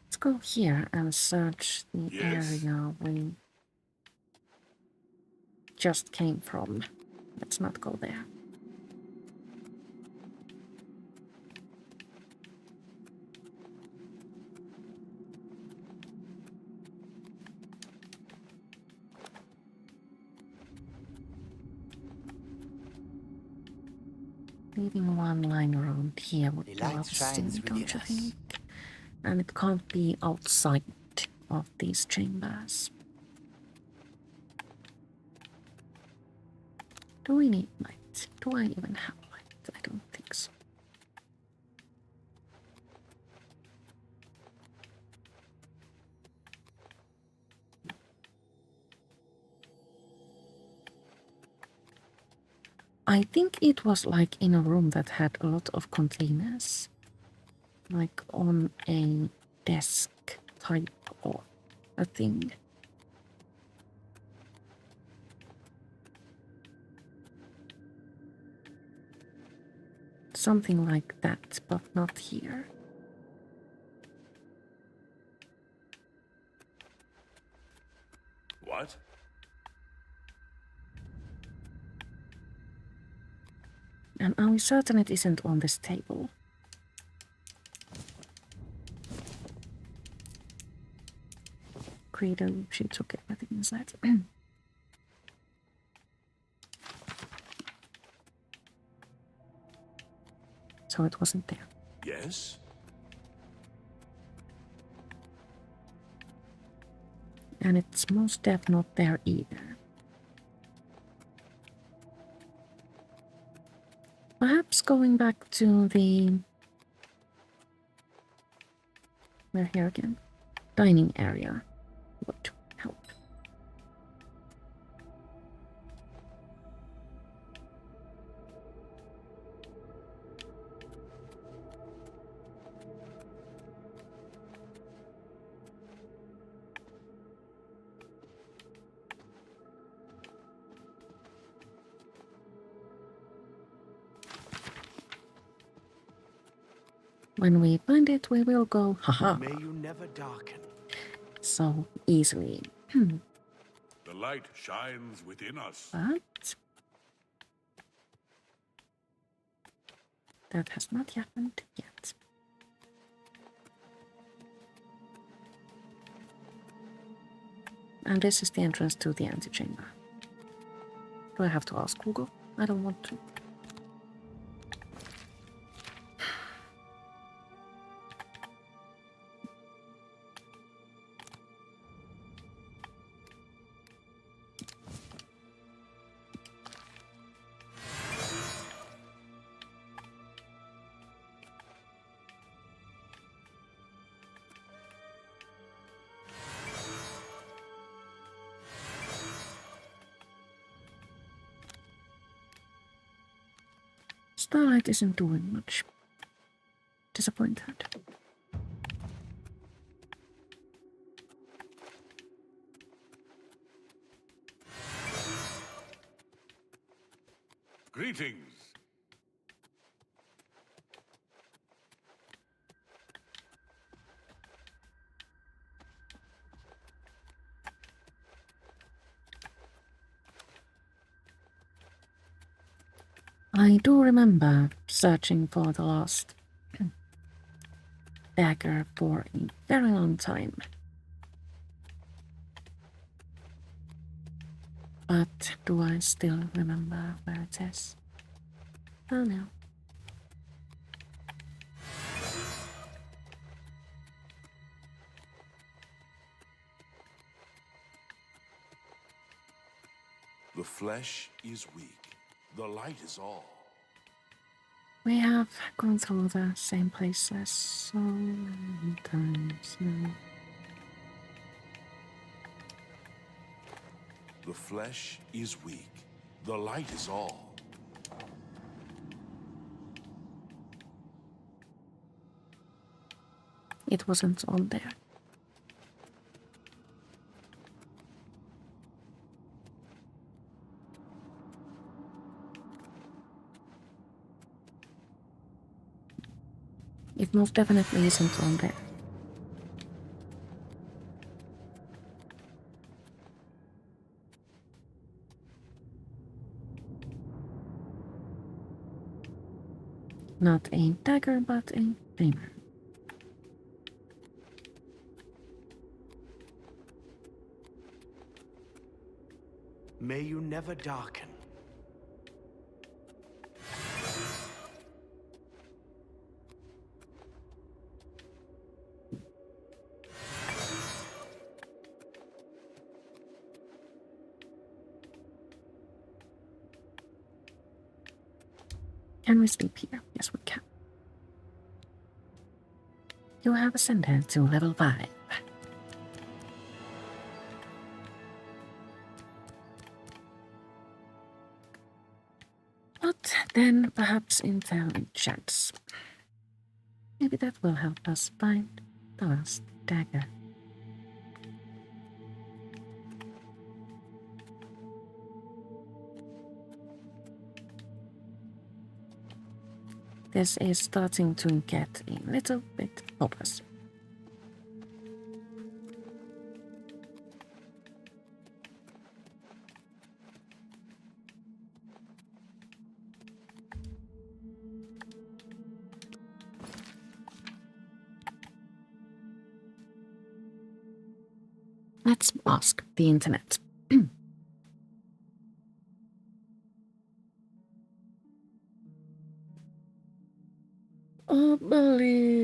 Let's go here and search the Yes? area we just came from. Let's not go there. Leaving one line around here would The be light well seen, shines don't within you us. think? And it can't be outside of these chambers. Do we need light? Do I even have light? I don't think so. I think it was like in a room that had a lot of containers. Like on a desk type or a thing. Something like that, but not here. What? And are we certain it isn't on this table? Credo, she took everything inside. So it wasn't there. Yes? And it's most def not there either. Perhaps going back to the... We're here again. Dining area would help. When we find it, we will go, haha, May you never darken. so easily. The light shines within us. But that has not happened yet. And this is the entrance to the antechamber. Do I have to ask Google? I don't want to. Starlight isn't doing much. Disappointed. Greetings. I do remember searching for the last dagger for a very long time. But do I still remember where it is? Oh no. The flesh is weak. The light is all. We have gone through the same places so many times now. The flesh is weak. The light is all. It wasn't on there. It most definitely isn't on there. Not a dagger, but a flamer. May you never darken. Can we sleep here? Yes, we can. You have ascended to level 5. But then perhaps intelligence. Maybe that will help us find the last dagger. This is starting to get a little bit hopeless. Let's ask the internet. Oblivion.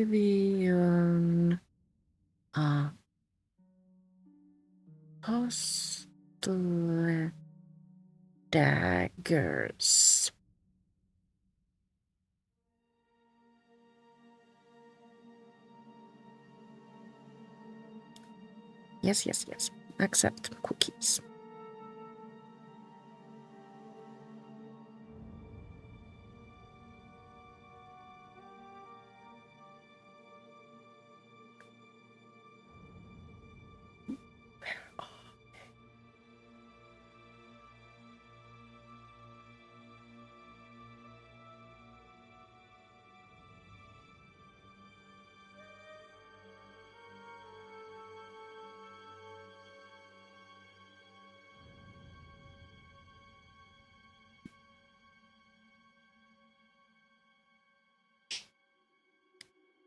Postal daggers. Yes, yes, yes. Accept cookies.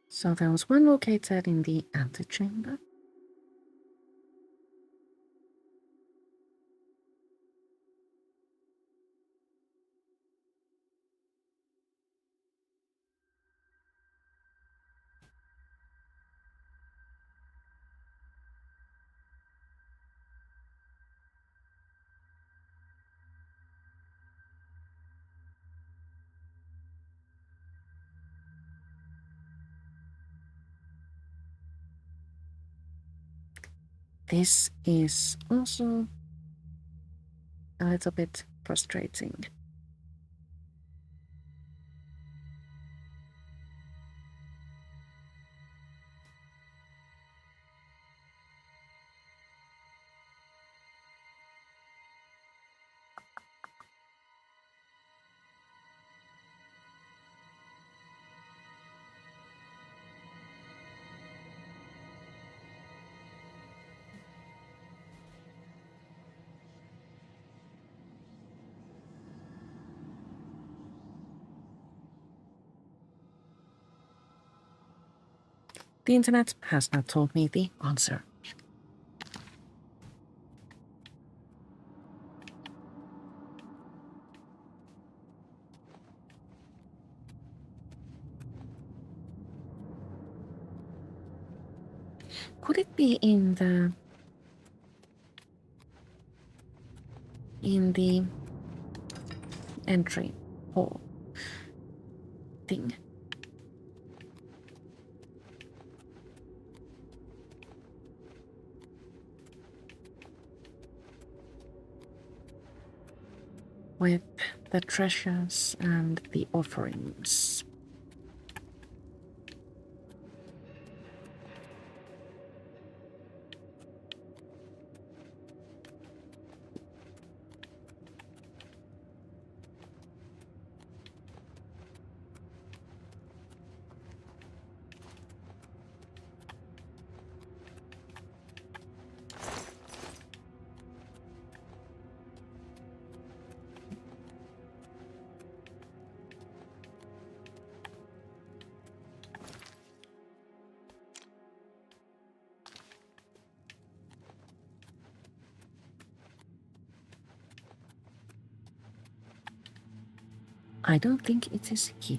So there was one located in the antechamber. This is also a little bit frustrating. The internet has not told me the answer. Could it be in the entry hall thing? With the treasures and the offerings. I don't think it is here.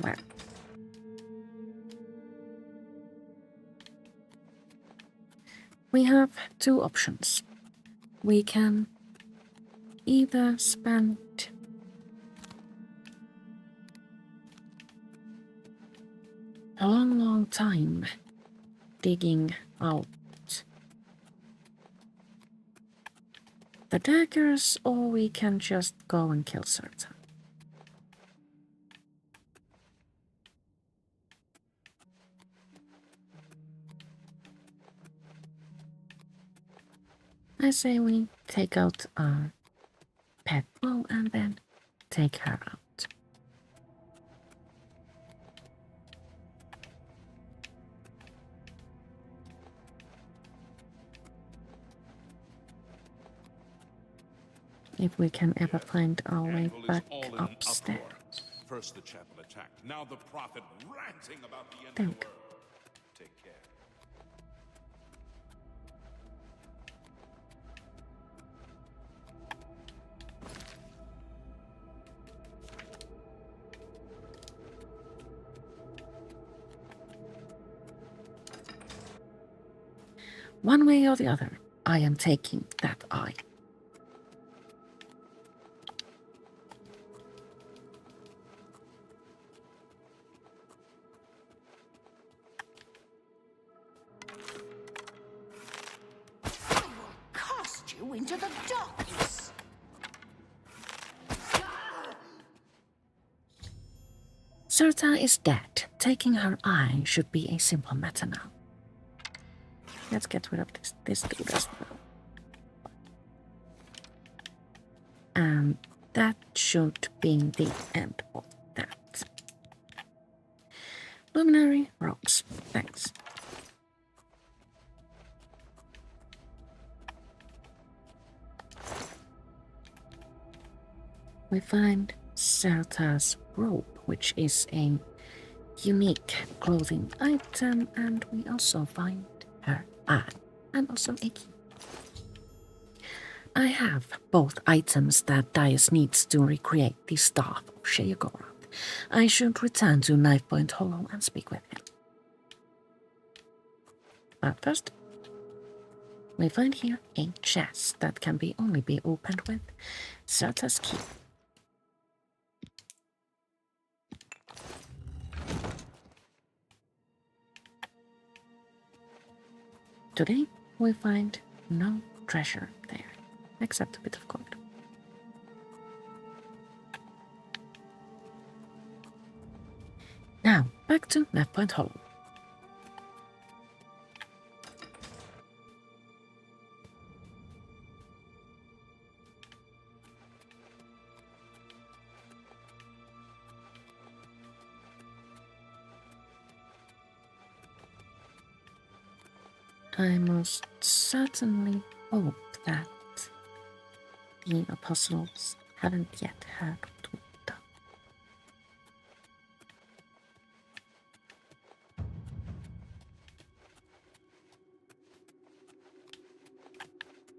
Well. We have two options. We can either spend a long time digging out the daggers, or we can just go and kill Serta. I say we take out our pet bow and then take her out. If we can ever find our way back upstairs. First the chapel attacked, now the prophet ranting about the end There of we the go. world. Take care. One way or the other, I am taking that eye. Cast you into the darkness. Serta is dead. Taking her eye should be a simple matter now. Let's get rid of this dude as well. And that should be the end of that. Luminary rocks. Thanks. We find Serta's robe, which is a unique clothing item, and we also find her eye, and also a key. I have both items that Dias needs to recreate the Staff of Sheogorath. I should return to Knife Point Hollow and speak with him. But first, we find here a chest that can only be opened with Serta's key. Today, we find no treasure there, except a bit of gold. Now, back to Knife Point Hollow. I most certainly hope that the apostles haven't yet heard what we've done.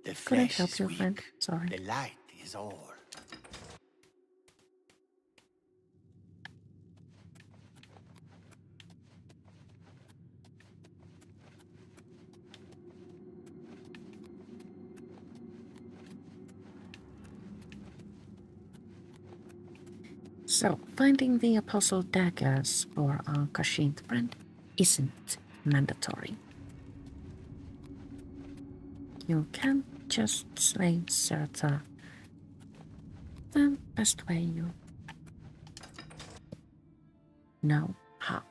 The Could I flesh help is you, weak. friend? Sorry. The light is all. So, finding the apostle daggers for our Kashin friend isn't mandatory. You can't just slay Serta the best way you know how.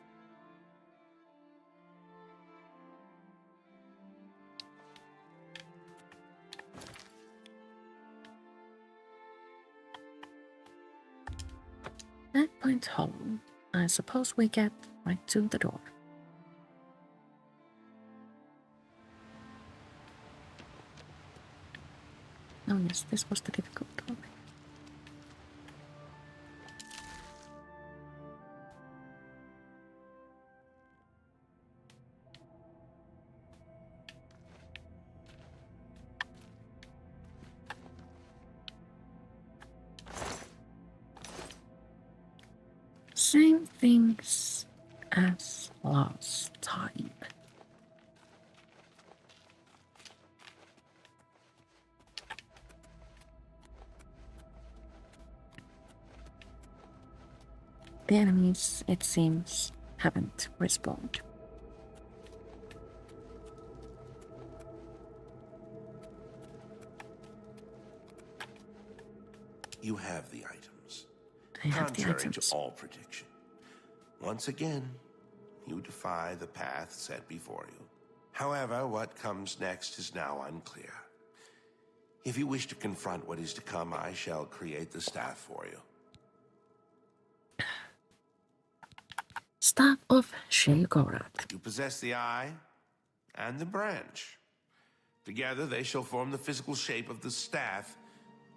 That point home, I suppose we get right to the door. Oh yes, this was the difficult door. Same things as last time. The enemies, it seems, haven't responded. You have the items. I have the Contrary items. to all prediction. Once again, you defy the path set before you. However, what comes next is now unclear. If you wish to confront what is to come, I shall create the staff for you. Staff of Sheogorath. You possess the eye and the branch. Together they shall form the physical shape of the staff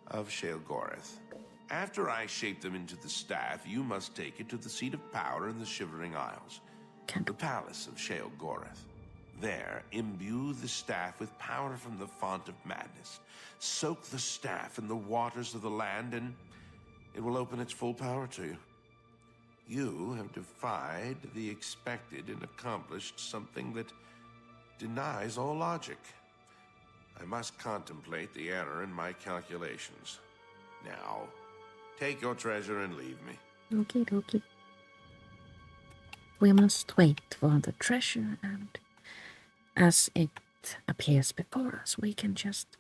of Sheogorath. After I shape them into the staff, you must take it to the seat of power in the Shivering Isles, the palace of Sheogorath. There, imbue the staff with power from the font of madness. Soak the staff in the waters of the land, and it will open its full power to you. You have defied the expected and accomplished something that denies all logic. I must contemplate the error in my calculations. Now, take your treasure and leave me. Okie dokie. We must wait for the treasure, and as it appears before us, we can just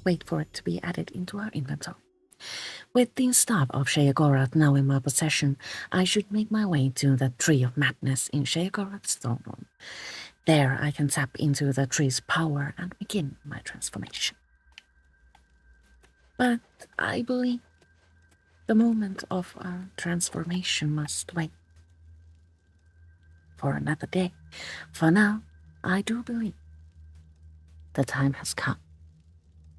wait for it to be added into our inventory. With the staff of Sheogorath now in my possession, I should make my way to the Tree of Madness in Sheogorath's throne room. There I can tap into the tree's power and begin my transformation. But I believe the moment of our transformation must wait for another day. For now, I do believe the time has come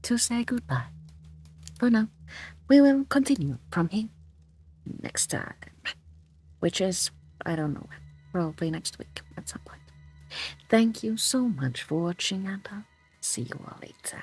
to say goodbye. For now, we will continue from here next time, which is, I don't know, probably next week at some point. Thank you so much for watching, and I'll see you all later.